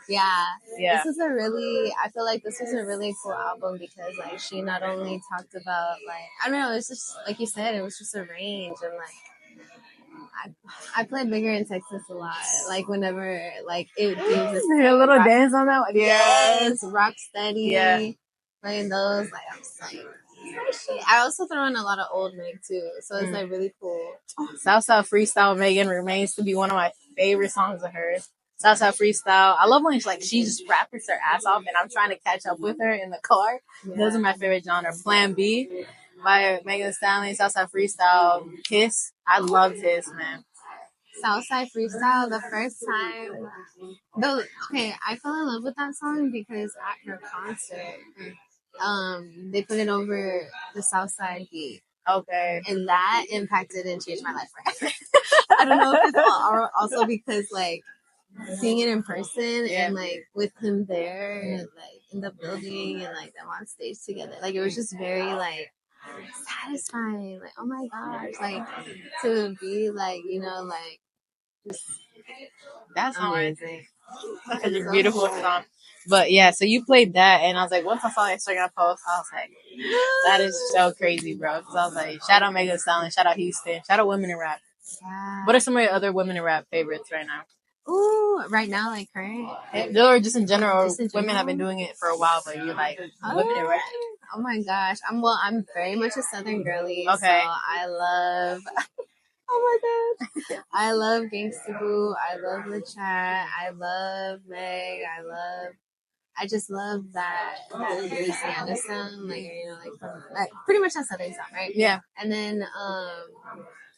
yeah. Yeah. I feel like this was a really cool album because like she not only talked about like I don't know, it's just like you said, it was just a range and like I played Bigger in Texas a lot. Like whenever like it was a little dance on that one. Yes, Rocksteady. Yeah. Playing those, like I'm just like I also throw in a lot of old Meg too, so it's like really cool. Southside Freestyle Megan remains to be one of my favorite songs of hers. Southside Freestyle. I love when she just raps her ass off, and I'm trying to catch up with her in the car. Yeah. Those are my favorite genre. Plan B by Megan Thee Stallion, Southside Freestyle, Kiss. I loved Kiss, man. Southside Freestyle, the first time. I fell in love with that song because at her concert, they put it over the Southside beat. Okay. And that impacted and changed my life forever. I don't know if it's also because like seeing it in person and like with him there and like in the building and like them on stage together, like it was just very like satisfying. Like, oh my gosh, like to be like, like just that's amazing. Such a beautiful song. But yeah, so you played that, and I was like, once I saw Instagram post, I was like, that is so crazy, bro. So I was like, shout out Megan Thee Stallion, shout out Houston, shout out women in rap. Yeah. What are some of your other women in rap favorites right now? Ooh, right now, like current? Or just in general, women have been doing it for a while, but you like women in rap. Oh my gosh. I'm very much a Southern girly. Okay. So I love oh my gosh. I love Gangsta Boo. I love LeChat. I love Meg. I just love that Louisiana sound. Like, from like pretty much that Southern sound, right? Yeah. And then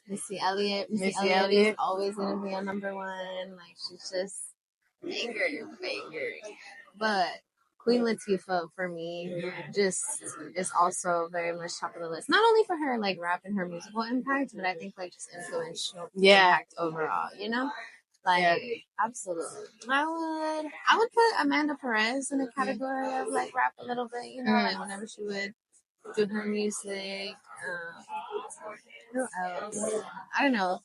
Missy Elliott. Missy Elliott is always gonna be on number one. Like she's just banger. But Queen Latifah for me just is also very much top of the list. Not only for her like rap and her musical impact, but I think like just influential impact overall. Like absolutely. I would put Amanda Perez in a category of like rap a little bit. Like whenever she would do her music. Who else? I don't know.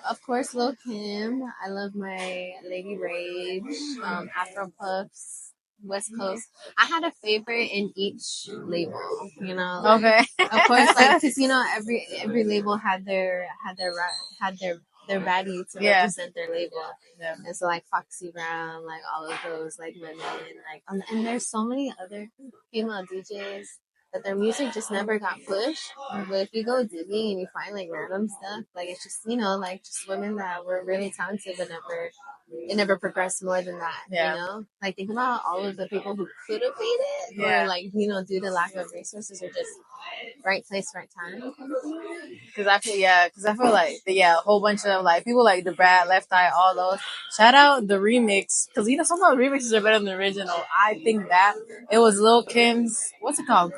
Of course, Lil Kim. I love my Lady Rage, Afro Puffs. West Coast. I had a favorite in each label, you know. Okay. Of course, like, because you know every label had their baddie to represent their label. Yeah. And so like Foxy Brown, like all of those, like Lemon, like and there's so many other female DJs that their music just never got pushed. But if you go digging and you find like random stuff, like it's just, you know, like just women that were really talented but never progressed more than that. Yeah. You know, like think about all of the people who could have made it, or like, you know, due to lack of resources or just right place, right time. Because I feel like a whole bunch of like people like the Brad, Left Eye, all those. Shout out the remix, because you know sometimes remixes are better than the original. I think that it was Lil Kim's, what's it called,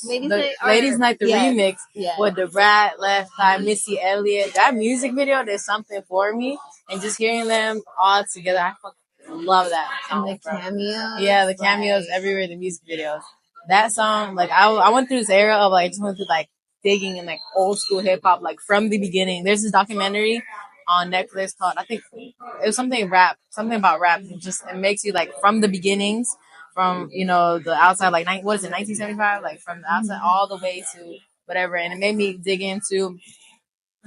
Ladies Night, the remix with the Brad, Left Eye, Missy Elliott. That music video did something for me, and just hearing them all together, I fucking love that. And the cameos, the cameos everywhere, the music videos. That song, like I went through this era of like just went through like digging in like old school hip hop, like from the beginning. There's this documentary on Netflix called, I think it was something about rap. It makes you like from the beginnings, from, you know, the outside, like what is it, 1975, like from the outside all the way to whatever. And it made me dig into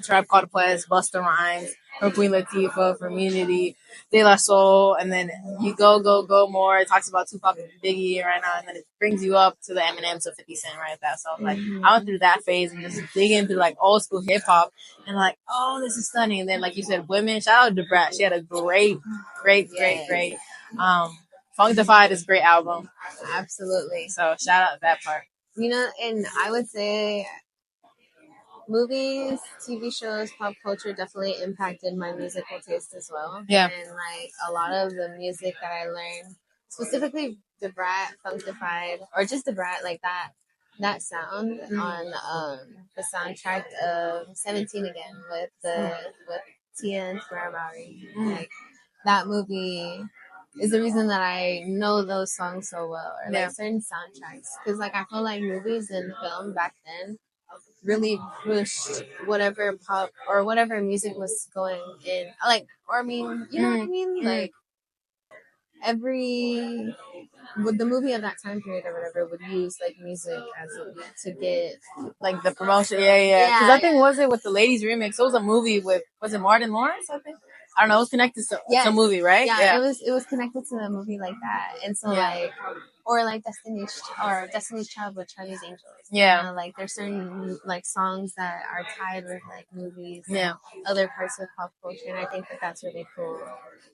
Tribe Called Quest, Busta Rhymes, from Queen Latifah, from Unity, De La Soul, and then you go more. It talks about Tupac and Biggie right now, and then it brings you up to the Eminem to 50 Cent right there. So like I went through that phase and just digging through like old school hip hop, and like, oh, this is stunning. And then like you said, women. Shout out to Brat. She had a great Funkified is a great album. Absolutely. So shout out to that part. You know, and I would say movies, TV shows, pop culture definitely impacted my musical taste as well. Yeah. And like a lot of the music that I learned, specifically the Brat, Funkified, or just the Brat, like that sound on the soundtrack of 17 Again with Tia and Tamara Mowry. Like that movie is the reason that I know those songs so well, or like certain soundtracks, because like I feel like movies and film back then really pushed whatever pop or whatever music was going in, like, or I mean, you know what I mean, like with the movie of that time period or whatever would use like music as a beat to get like the promotion. Because I think was it with the Ladies remix, it was a movie with, was it Martin Lawrence, I think, I don't know, it was connected to a movie, right? It was connected to the movie like that. And so like, or like Destiny's Child with Charlie's Angels. You know, like there's certain like songs that are tied with like movies, other parts of pop culture, and I think that that's really cool,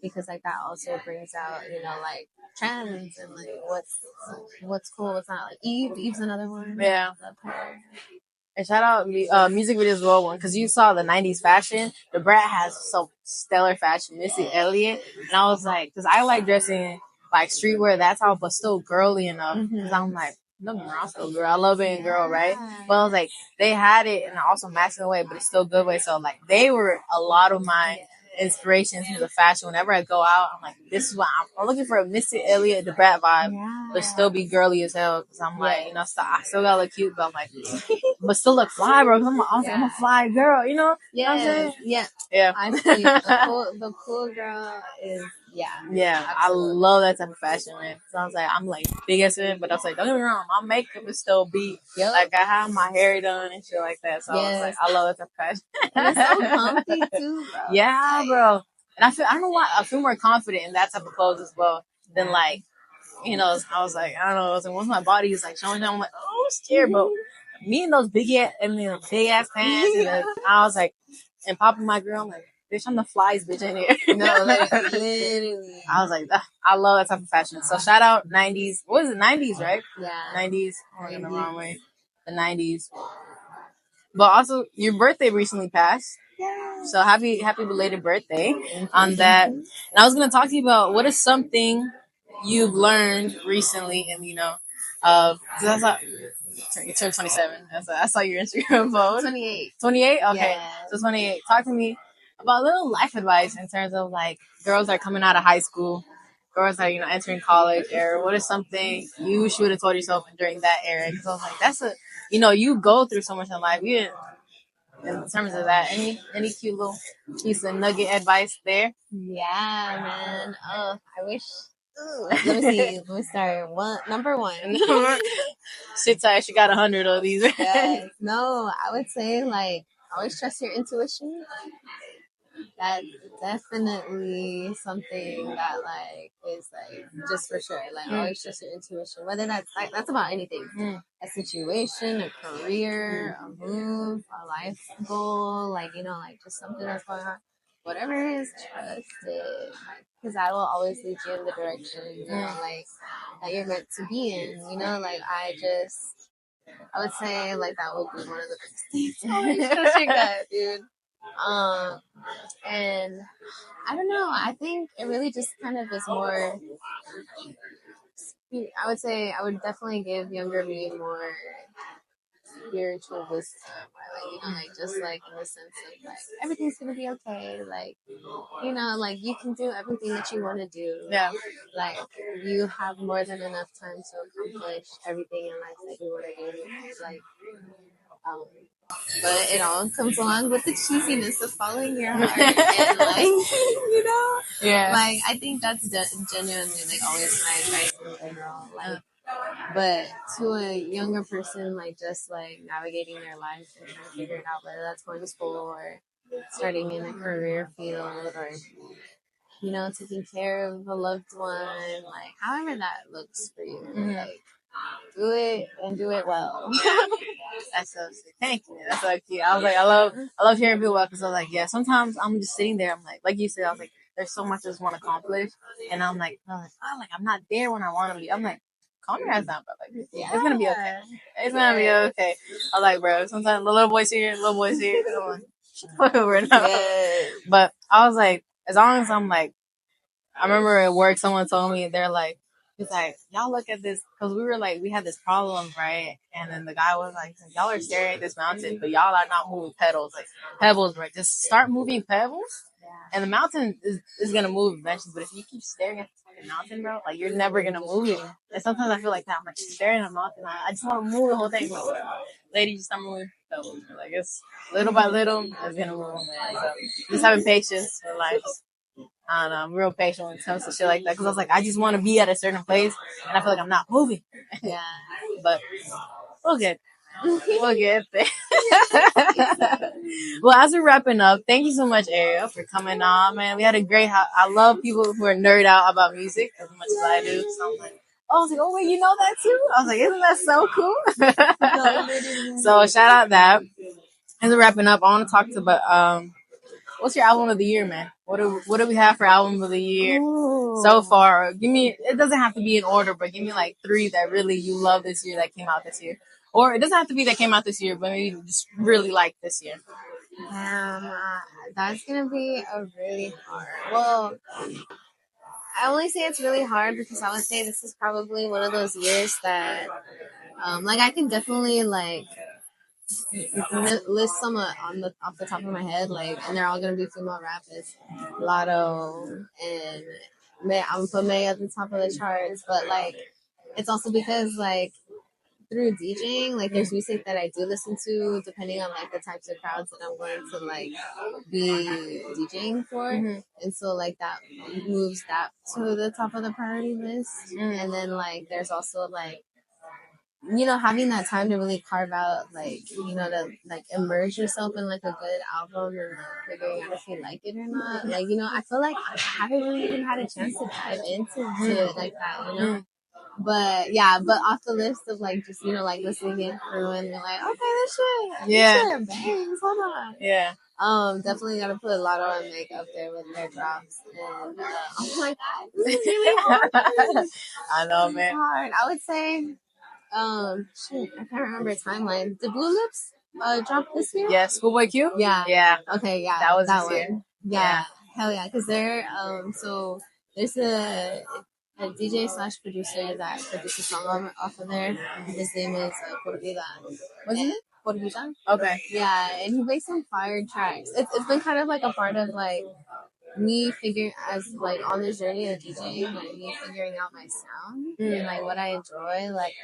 because like that also brings out, you know, like trends and like what's cool, what's not. Like Eve's another one. Yeah. And shout out music videos as well, because you saw the 90s fashion. The Brat has some stellar fashion, Missy Elliott. And I was like, because I like dressing like streetwear, that's how, but still girly enough. Because I'm like, no, I'm still a girl. I love being a girl, right? But I was like, they had it in an also masculine way, but it's still a good way. So like, they were a lot of my inspirations in the fashion. Whenever I go out, I'm like, this is what I'm looking for, a Missy Elliott, the Brat vibe, but still be girly as hell. Because I'm like, you know, I still gotta look cute, but I'm like, but still look fly, bro. I'm a fly girl, you know? Yeah, you know what I'm saying? Yeah. I see. The cool girl is, yeah. I love that type of fashion, man. So I was like, I'm like big as it, but I was like, don't get me wrong, my makeup is still beat. Like I have my hair done and shit like that. So I was like, I love that type of fashion. And it's so comfy too, bro. Yeah, bro. And I don't know why, I feel more confident in that type of clothes as well than like, you know, I was like, I don't know, I was like, once my body is like showing down, I'm like, oh, I'm scared, bro. Me and those big ass pants, and I was like, and popping my girl, I'm like, bitch, I'm the flies bitch in here. No, like literally. I was like, I love that type of fashion. So shout out 90s. What is it? 90s, right? Yeah. 90s. I'm going the wrong way. The 90s. But also, your birthday recently passed. Yeah. So happy belated birthday on that. And I was gonna talk to you about what is something you've learned recently, and you know, cause you turned 27. I saw your Instagram post. 28. 28? Okay. Yeah. So 28. Talk to me about a little life advice in terms of like girls that are coming out of high school, girls that are, you know, entering college, or what is something you should have told yourself during that era? Because I was like, you know, you go through so much in life. You didn't, in terms of that, any cute little piece of nugget advice there? Yeah, man. Oh, I wish Let me see. Let me start. Number one. Shit, tired. She got 100 of these. Yes. No, I would say like always trust your intuition. That's definitely something that like is like just for sure. Like always trust your intuition. Whether that's like that's about anything. A situation, a career, a move, a life goal, like like just something that's going on. Whatever it is, trust it. Because that will always lead you in the direction, like that you're meant to be in. Like I would say like that would be one of the biggest things. Always trust your gut, dude. And I don't know. I think it really just kind of is more. I would say I would definitely give younger me more spiritual wisdom, or like just like in the sense of like everything's gonna be okay. Like like you can do everything that you want to do. Yeah. Like you have more than enough time to accomplish everything in life that you want to do. Like um, but it all comes along with the cheesiness of following your heart and like Yeah. like I think that's genuinely like always my advice to a girl, like but to a younger person, like just like navigating their life and trying to figure it out, whether that's going to school or starting in a career field or taking care of a loved one, like however that looks for you, like do it and do it well. That's so sweet. Thank you. That's so cute. I was like, I love hearing people out because I was like, yeah. Sometimes I'm just sitting there. I'm like you said, I was like, there's so much I just want to accomplish, and I'm like, oh, I'm not there when I want to be. I'm like, calm your ass down, bro. Like, it's gonna be okay. It's gonna be okay. I was like, bro. Sometimes the little boy's here, little boy's here. I'm like, shut the fuck over now. But I was like, as long as I'm like, I remember at work, someone told me they're like. He's like, y'all look at this, because we had this problem, right? And then the guy was like, y'all are staring at this mountain, but y'all are not moving pebbles, right? Just start moving pebbles, and the mountain is going to move eventually. But if you keep staring at the fucking mountain, bro, like, you're never going to move it. And sometimes I feel like that. I'm like, staring at the mountain. I just want to move the whole thing. Like, lady, just start moving pebbles. Like, it's little by little, it's going to move, man. So just having patience for life. I don't know, I'm real patient when it comes to shit like that because I was like, I just want to be at a certain place and I feel like I'm not moving. Yeah. But we'll get there. Well, as we're wrapping up, thank you so much, Ariel, for coming on, man. We had a great I love people who are nerd out about music as much as I do. So I'm like, I was like, oh wait, you know that too? I was like, isn't that so cool? So shout out that. As we're wrapping up, I want to talk about what's your album of the year, man? What do we have for album of the year so far? Give me. It doesn't have to be in order, but give me like 3 that really you love this year that came out this year, or it doesn't have to be that came out this year, but maybe you just really like this year. That's gonna be a really hard. Well, I only say it's really hard because I would say this is probably one of those years that, like I can definitely like list some off the top of my head, like, and they're all gonna be female rappers, Lotto and May. I'm gonna put May at the top of the charts, but like, it's also because like through DJing, like there's music that I do listen to depending on like the types of crowds that I'm going to like be DJing for, and so like that moves that to the top of the priority list, and then like there's also like having that time to really carve out, like, to like immerse yourself in like a good album and like figuring out if you like it or not. Like, I feel like I haven't really even had a chance to dive into it like that, but off the list of like just, like listening it through and you're like, okay, this shit bangs, hold on. Yeah. Definitely gotta put a lot on Meg up there with their drops. And oh my god, this is really hard. I know, man. Hard. I would say shoot, I can't remember a timeline. Did Blue Lips drop this year? Yeah, Schoolboy Q? Yeah. Okay, yeah. That was that this one. year. Yeah. Hell yeah. Because they're so there's a DJ / producer that produced a song off of there. His name is Por Vida. What's it? Por Vida. Okay. Yeah, and he makes some fire tracks. It's been kind of like a part of like me figuring as like on this journey of DJing, like me figuring out my sound and like what I enjoy. Like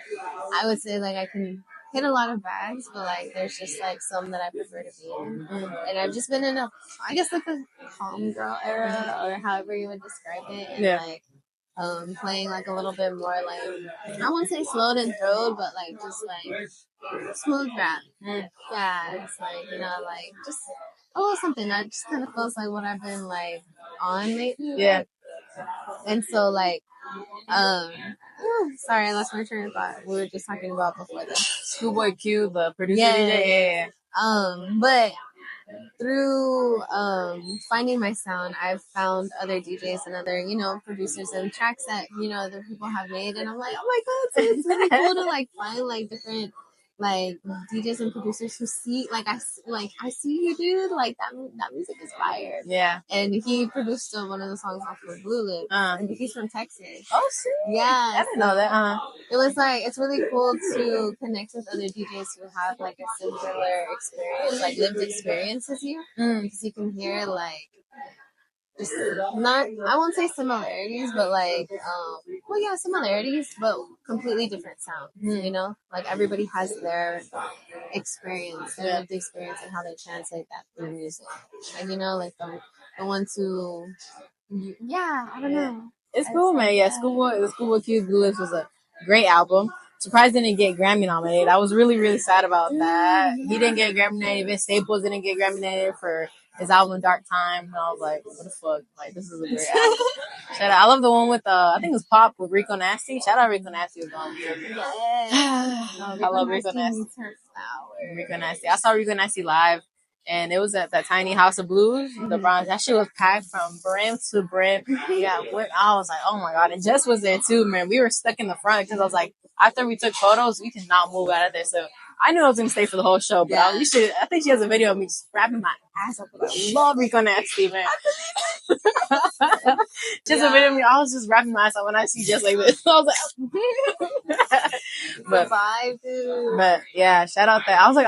I would say like I can hit a lot of bags, but like there's just like some that I prefer to be in. And I've just been in I guess like a calm girl era or however you would describe it. And like playing like a little bit more like, I won't say slowed and thrilled, but like just like smooth rap. Yeah, it's like, you know, like just a little something that just kind of feels like what I've been like on lately. Yeah. And so like, sorry, I lost my train of thought. We were just talking about before this. Schoolboy Q, the producer. Yeah. But through finding my sound, I've found other DJs and other, you know, producers and tracks that, you know, other people have made, and I'm like, oh my god, so it's really cool to like find like different like DJs and producers who see I see you, dude, like that music is fire. Yeah. And he produced one of the songs off of Blue Lip, and he's from Texas. Oh, see? Yeah. I didn't know that. It was like, it's really cool to connect with other DJs who have like a similar experience, like lived experience as you, because you can hear like just not, I won't say similarities, but like well, yeah, similarities, but completely different sounds. You know, like everybody has their experience, their lived experience, and how they translate that through music. And you know, like the ones who, yeah, I don't know. It's cool, man. Yeah, Schoolboy Q's Blue Lips was a great album. Surprised didn't get Grammy nominated. I was really, really sad about that. He didn't get Grammy nominated. Vince Staples didn't get Grammy nominated for his album Dark Time. And I was like, what the fuck? Like, this is a great album. Shout out. I love the one with I think it was Pop with Rico Nasty. Shout out Rico Nasty was on. I love Rico Nasty. Rico Nasty. I saw Rico Nasty live. And it was at that tiny House of Blues, the Bronx. That shit was packed from brim to brim. Yeah, I was like, oh my god. And Jess was there too, man. We were stuck in the front because I was like, after we took photos, we cannot move out of there. So I knew I was gonna stay for the whole show, but I think she has a video of me just wrapping my ass up. I love Rico Nasty, man. Just a video of me. I was just wrapping my ass up when I see Jess like this. I was like, but yeah, shout out that. I was like,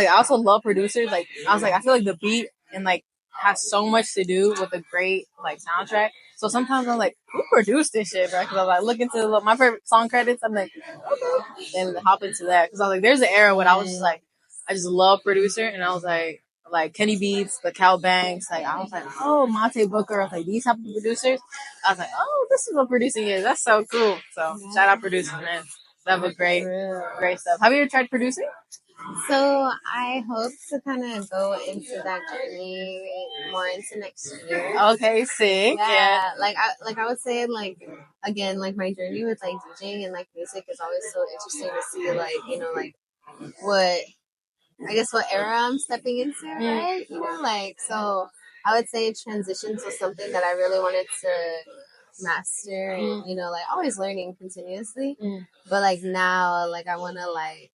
I also love producers. Like, I feel like the beat and like has so much to do with a great like soundtrack. So sometimes I'm like, who produced this shit, bro? Because I like look into my favorite song credits. I'm like, okay, then hop into that. Because I was like, there's an era when I was just like, I just love producer, and I was like Kenny Beats, the Cal Banks. Like I was like, oh, Monte Booker. I was like, these type of producers. I was like, oh, this is what producing is. That's so cool. So shout out producers, man. That was great stuff. Have you ever tried producing? So I hope to kind of go into that journey more into next year. Okay, sick. Yeah. Like I would say, like, again, like my journey with like DJing and like music is always so interesting to see, like, you know, like what era I'm stepping into, right? You know, like, so I would say transition to something that I really wanted to master and, you know, like always learning continuously. But like now, like I want to like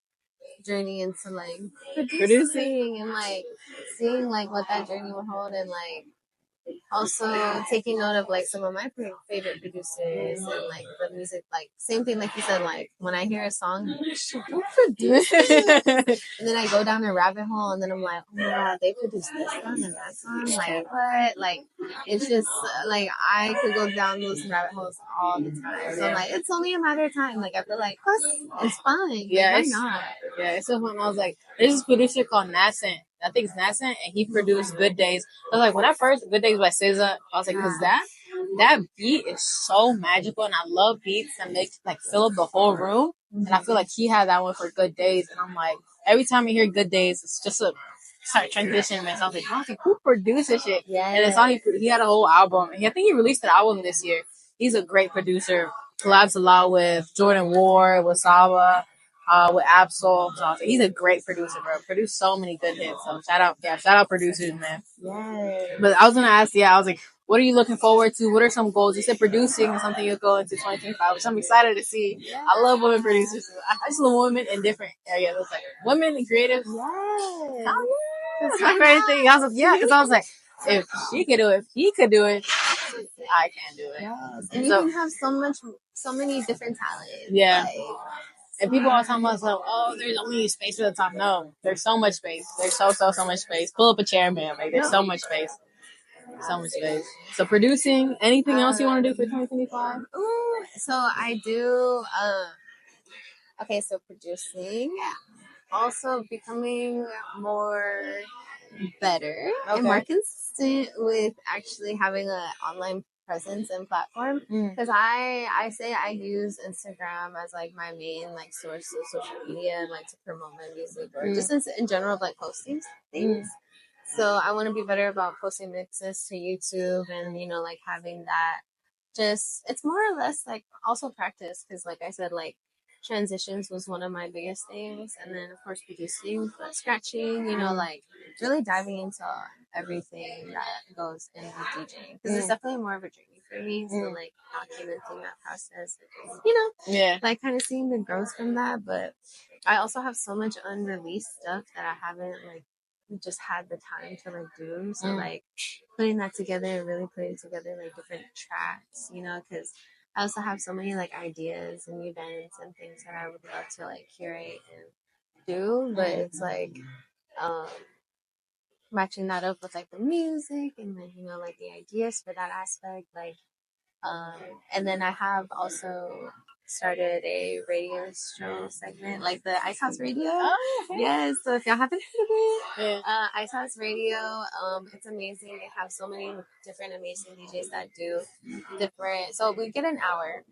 journey into like producing and like seeing like what that journey will hold, and like also taking note of like some of my favorite producers and like the music, like same thing like you said, like when I hear a song, who produced it? And then I go down a rabbit hole and then I'm like, oh my god, they produced this song and that song, like what? Like it's just like I could go down those rabbit holes all the time. So like it's only a matter of time. Like I feel like it's fine. Yeah, like, why not? Yeah, it's so fun. I was like, there's this producer called Nascent. I think it's Nascent, and he produced Good Days. I was like, when I first Good Days by SZA, I was like, because that beat is so magical, and I love beats that make like fill up the whole room. And I feel like he had that one for Good Days, and I'm like, every time I hear Good Days, it's just a transition, man. So I was like, who produced this shit? Yeah. And it's all he had a whole album. I think he released an album this year. He's a great producer. Collabs a lot with Jordan Ward, with Saba, with Absol. So he's a great producer, bro. Produced so many good hits. So shout out producers, man. Yeah. But I was gonna ask, I was like, what are you looking forward to? What are some goals? You said producing is something you'll go into 2025, which I'm excited to see. Yeah. I love women producers. I just love women in different areas. It's like women and creatives. Yeah. That's my favorite thing. I was like, because I was like, if she could do it, if he could do it, I can do it. Yes. And you can have so many different talents. Yeah. Like, and people are talking about, like, oh, there's only space at the top. No, there's so much space. There's so much space. Pull up a chair, man. Like, there's so much space. So much space. So producing, anything else you want to do for 2025? So I do, okay, so producing, also becoming better and more consistent with actually having an online presence and platform. Because I say I use Instagram as like my main like source of social media and like to promote my music or just in general of like posting things. So I want to be better about posting mixes to YouTube and, you know, like having that just, it's more or less like also practice. Cause like I said, like transitions was one of my biggest things. And then of course producing, foot scratching, you know, like really diving into everything that goes into DJing. Cause it's definitely more of a journey for me. So like documenting that process, you know, like kind of seeing the growth from that. But I also have so much unreleased stuff that I haven't like just had the time to like do. So like putting that together, really putting together like different tracks, you know, because I also have so many like ideas and events and things that I would love to like curate and do, but it's like matching that up with like the music and like, you know, like the ideas for that aspect, like and then I have also started a radio show segment, like the Ice House Radio. Oh, okay. Yes, so if y'all haven't heard of it, Ice House Radio, it's amazing. They have so many different amazing DJs that do different. So we get an hour,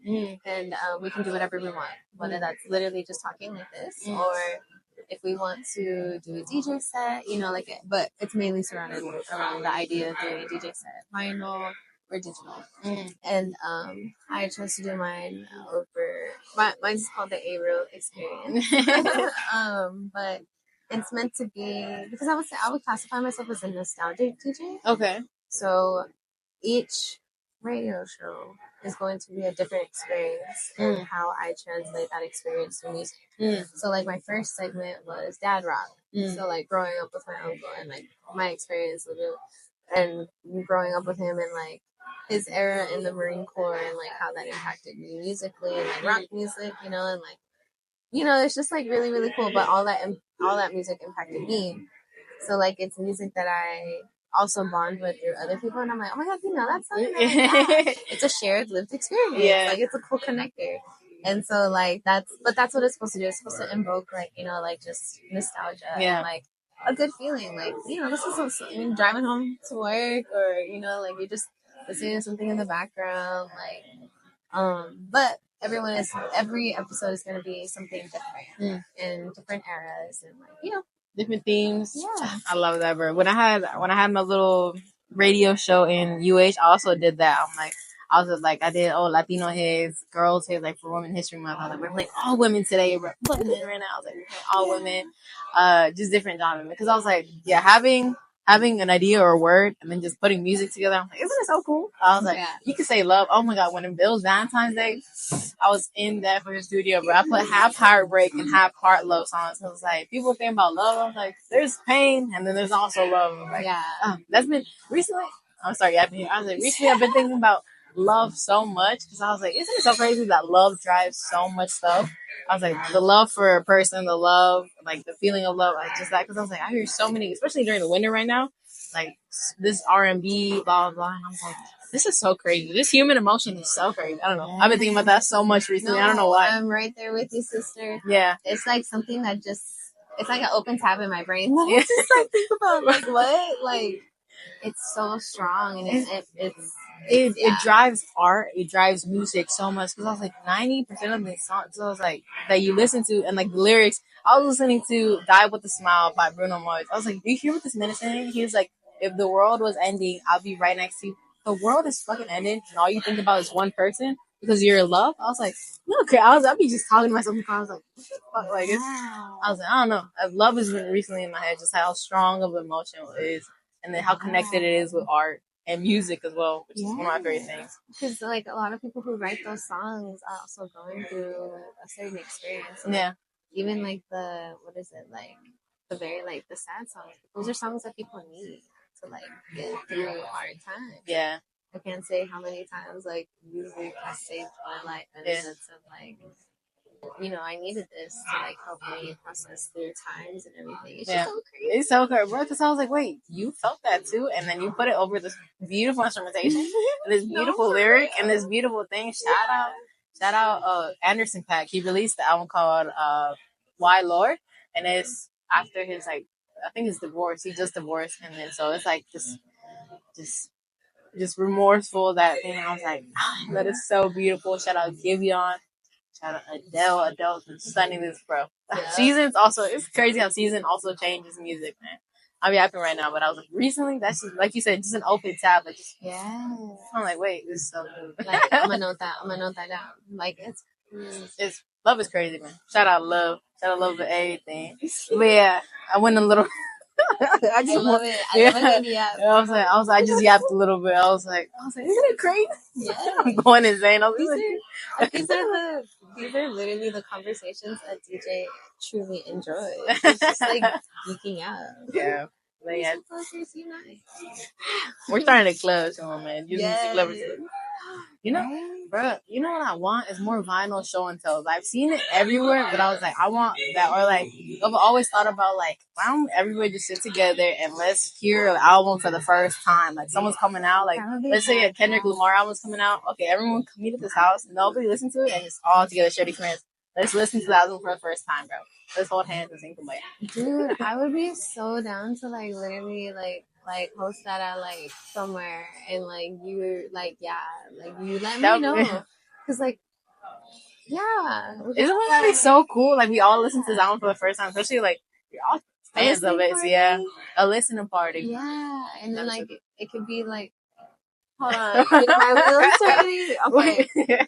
and we can do whatever we want, whether that's literally just talking like this, or if we want to do a DJ set, you know, like, but it's mainly surrounded around the idea of doing a DJ set, vinyl or digital. And I chose to do mine mine's called the Areal experience. But it's meant to be, because I would classify myself as a nostalgic DJ. Okay. So each radio show is going to be a different experience and how I translate that experience to music. So like my first segment was dad rock. So like growing up with my uncle and like my experience with it and growing up with him and like his era in the Marine Corps and like how that impacted me musically and like rock music, you know, and like, you know, it's just like really, really cool. But all that music impacted me. So like it's music that I also bond with through other people, and I'm like, oh my god, you know that song? It's a shared lived experience. Yeah. Like it's a cool connector. And so like that's what it's supposed to do. It's supposed to invoke like, you know, like just nostalgia and like a good feeling. Like, you know, this is driving home to work, or, you know, like you're just listening to something in the background, like but every episode is gonna be something different in different eras and like, you know, different themes. Yeah, I love that, bro. When I had my little radio show in UH, I also did that. I was just like, I did Latino hits, girls hits, like for Women History Month. I was like, we're playing all women today. We're playing right now. I was like, we're playing all women, just different genres. Because I was like, yeah, having an idea or a word and then just putting music together. I'm like, isn't it so cool? I was like, you can say love. Oh my god, when it Bill's Valentine's Day, I was in that for the studio, bro. I put half heartbreak and half heart love songs. I was like, people think about love. I was like, there's pain and then there's also love. Like, that's been recently. I'm sorry, I was like, recently I've been thinking about love so much because I was like, isn't it so crazy that love drives so much stuff? I was like, the love for a person, the love, like the feeling of love, like just that. Because I was like, I hear so many, especially during the winter right now, like this R&B, blah, blah, blah. And I was like, this is so crazy. This human emotion is so crazy. I don't know. I've been thinking about that so much recently. I don't know why. I'm right there with you, sister. Yeah. It's like something that it's like an open tab in my brain. Like, just like think about like what? Like, it's so strong and it drives art, it drives music so much because I was like 90% of the songs so I was like that you listen to and like the lyrics. I was listening to Die with a Smile by Bruno Mars. I was like, do you hear what this man is saying? He was like, if the world was ending, I'll be right next to you. The world is fucking ending and all you think about is one person because you're in love. I was like, no, okay. I'll be just talking to myself in the car. I was like, what the fuck? Like, I was like, I don't know. Love has been recently in my head, just how strong of an emotion it is. And then how connected it is with art and music as well, which is one of my favorite things. Because like a lot of people who write those songs are also going through a certain experience. Yeah. Even like what is it, like the very like the sad songs. Those are songs that people need to like get through hard times. Yeah. I can't say how many times like music has saved my life in the sense of like, you know, I needed this to like help me process through times and everything. It's just so crazy. It's so crazy, bro. Because I was like, wait, you felt that too, and then you put it over this beautiful instrumentation, and this beautiful lyric, and this beautiful thing. Shout out, Anderson .Paak. He released the album called "Why Lord," and it's after his like, I think his divorce. He just divorced, and then so it's like just just remorseful that thing. I was like, that is so beautiful. Shout out Giveon. Shout out Adele. Adele's been stunning this, bro. Yeah. Seasons also, it's crazy how season also changes music, man. I'll be happy right now, but I was like, recently, that's just, like you said, just an open tab. Like, just, I'm like, wait, this is so good. Like, I'm gonna note that down. Like, it's love is crazy, man. Shout out love for everything. But yeah, I went a little. I love it. I love it. Yeah. I was like, I just yapped a little bit. I was like, isn't it crazy? Yeah. I'm going insane. These are literally the conversations that DJ truly enjoys. It's just like geeking out. Yeah. Yeah. We're starting to club, so man. You know, bro, you know what I want is more vinyl show and tells. I've seen it everywhere, but I was like, I want that. Or like, I've always thought about like, why don't everybody just sit together and let's hear an album for the first time? Like, someone's coming out, like, let's say a Kendrick Lamar album's coming out. Okay, everyone come meet at this house. Nobody listen to it, and just all together share the experience. Let's listen to the album for the first time, bro. Let's hold hands and sing the way. Dude, I would be so down to like literally like host that at like somewhere and like you like you let me know because like isn't it like so cool? Like we all listen to this album for the first time, especially like we're all fans of it. So, a listening party. Yeah, and then like it could be like hold on, okay,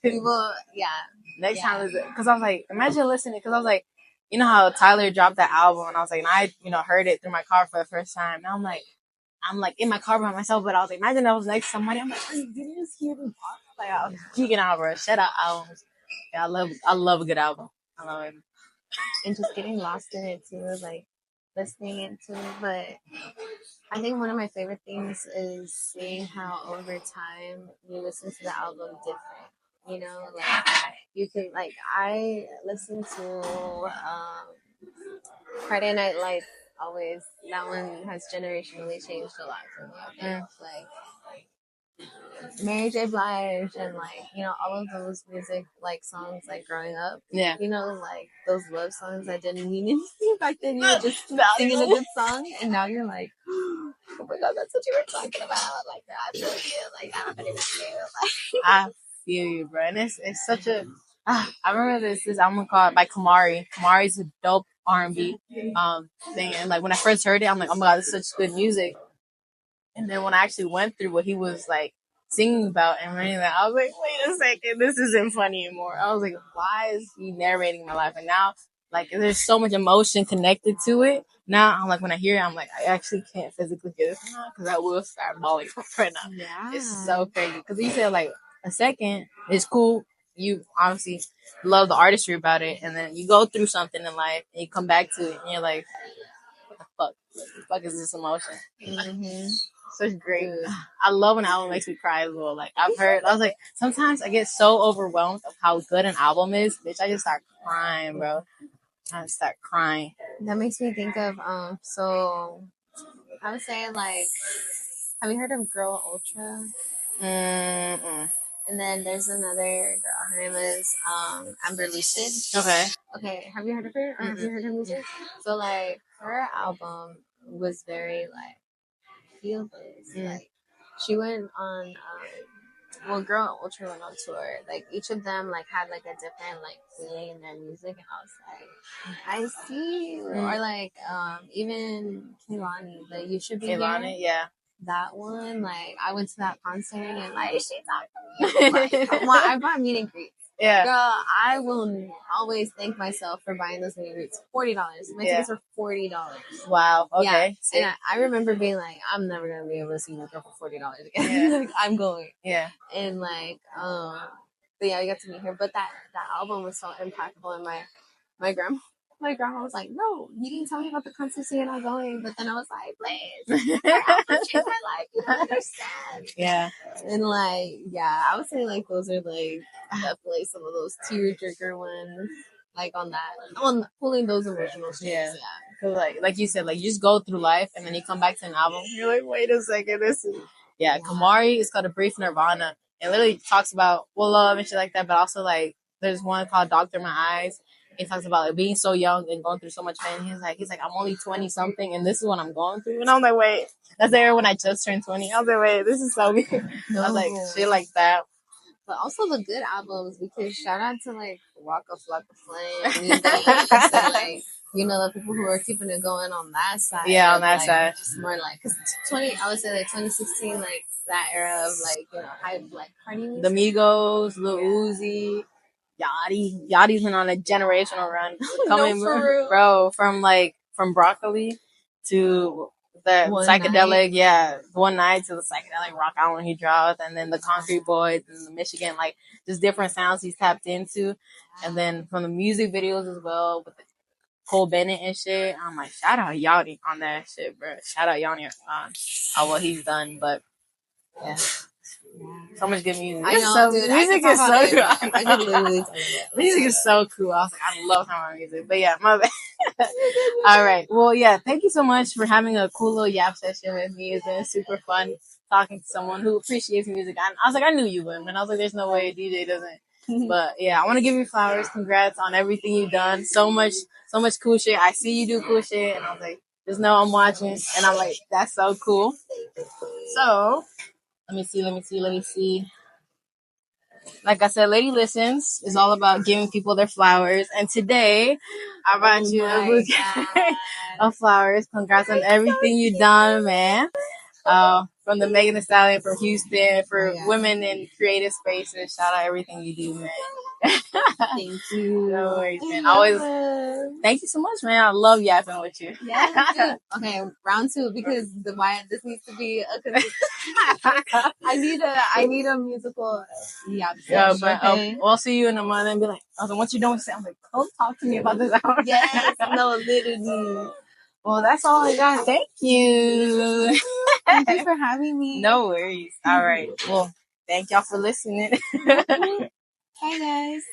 people Next time is because I was like, imagine listening because I was like, you know how Tyler dropped that album and I was like, and I heard it through my car for the first time. And I'm like in my car by myself, but I was like, imagine I was next to somebody. I'm like, did you just hear me talk? Like I was geeking out, bro. Shout out albums. Yeah, I love a good album. I love it. And just getting lost in it too, like listening into it. But I think one of my favorite things is seeing how over time you listen to the album different. You know, like you can like I listen to Friday Night Lights always. That one has generationally changed a lot for me. Like Mary J. Blige and like all of those music like songs like growing up. Yeah. Like those love songs that didn't mean anything back then. You were just singing a good song, and now you're like, oh my god, that's what you were talking about. Like I feel you. Like I don't even feel. I feel you, bro. And it's such a. I remember this album called by Kamari. Kamari's a dope R&B thing, and like when I first heard it, I'm like, oh my god, this is such good music. And then when I actually went through what he was like singing about and reading that, I was like, wait a second, this isn't funny anymore. I was like, why is he narrating my life? And now, like, there's so much emotion connected to it. Now, I'm like, when I hear it, I'm like, I actually can't physically get this because I will start bawling right now. Yeah. It's so crazy. Because he said, like, a second is cool. You obviously love the artistry about it. And then you go through something in life and you come back to it and you're like, what the fuck? What the fuck is this emotion? Mm-hmm. Such great. I love when an album makes me cry as well. Like I was like, sometimes I get so overwhelmed of how good an album is, bitch. I just start crying, bro. I just start crying. That makes me think of so I would say like, have you heard of Girl Ultra? And then there's another girl. Her name is Amber Lucid. Okay. Have you heard of her? Or have you heard her music? So like her album was very like feel this. Like she went on Girl Ultra went on tour. Like each of them like had like a different like feeling in their music, and I was like, I see you. Or like even Kehlani, like You Should Be Kehlani, yeah. That one, like I went to that concert and like she talked to me. Like, I bought meet and greets. Yeah. Girl, I will always thank myself for buying those meet and greets. $40. My tickets were $40. Wow. Okay. Yeah. And I remember being like, I'm never gonna be able to see my girl for $40 again. Like I'm going. Yeah. And like, but yeah, I got to meet her. But that album was so impactful, and my grandma was like, no, you didn't tell me about the concert, so you're not going. But then I was like, please, that album changed my life. You don't understand. Yeah. And like, yeah, I would say like those are like definitely some of those tearjerker ones. Like on pulling those emotional strings. Yeah. Cause like you said, like you just go through life and then you come back to an album. You're like, wait a second, this is Kamari is called A Brief Nirvana. It literally talks about love and shit like that, but also like there's one called Doctor My Eyes. He talks about like being so young and going through so much pain. He's like, I'm only 20 something, and this is what I'm going through. And I was like, wait, that's the era when I just turned 20. I was like, wait, this is so weird. I was like, shit like that. But also the good albums, because shout out to like Waka Flocka Flame, and like, you know, the people who are keeping it going on that side. Yeah, on that like, side. Just more like, because I would say like 2016, like that era of like, you know, hype, like Cardi music. The Migos, Lil Uzi, Yachty. Yachty's been on a generational run. Coming, bro, from Broccoli to the One psychedelic, night. One night to the psychedelic rock album he dropped, and then the Concrete Boys and the Michigan, like just different sounds he's tapped into, and then from the music videos as well with the Cole Bennett and shit. I'm like, shout out Yachty on that shit, bro. Shout out Yachty on what he's done, but yeah. So much good music. I know, dude. Music is so cool. I could literally music is so cool. I was like, I love how music. But yeah, my bad. All right. Well, yeah, thank you so much for having a cool little yap session with me. It's been super fun talking to someone who appreciates music. I was like, I knew you would, and I was like, there's no way a DJ doesn't. But yeah, I want to give you flowers. Congrats on everything you've done. So much cool shit. I see you do cool shit, and I was like, just know I'm watching, and I'm like, that's so cool. So let me see. Like I said, Lady Listens is all about giving people their flowers. And today, I brought you a bouquet of flowers. Congrats on everything you've done, man. From the Megan Thee Stallion from Houston, for women in creative spaces. Shout out everything you do, man. Thank you. No worries, man. Always. Thank you so much, man. I love yapping with you. Yeah. Okay, round 2, because this needs to be a consistent. I need a musical yap. Yeah, but we'll see you in a month and be like, oh, once you're done with it, I'm like, come talk to me about this hour. Yes, no, literally. Well, that's all I got. Thank you. Thank you for having me. No worries. All right. Well, thank y'all for listening. Bye, guys.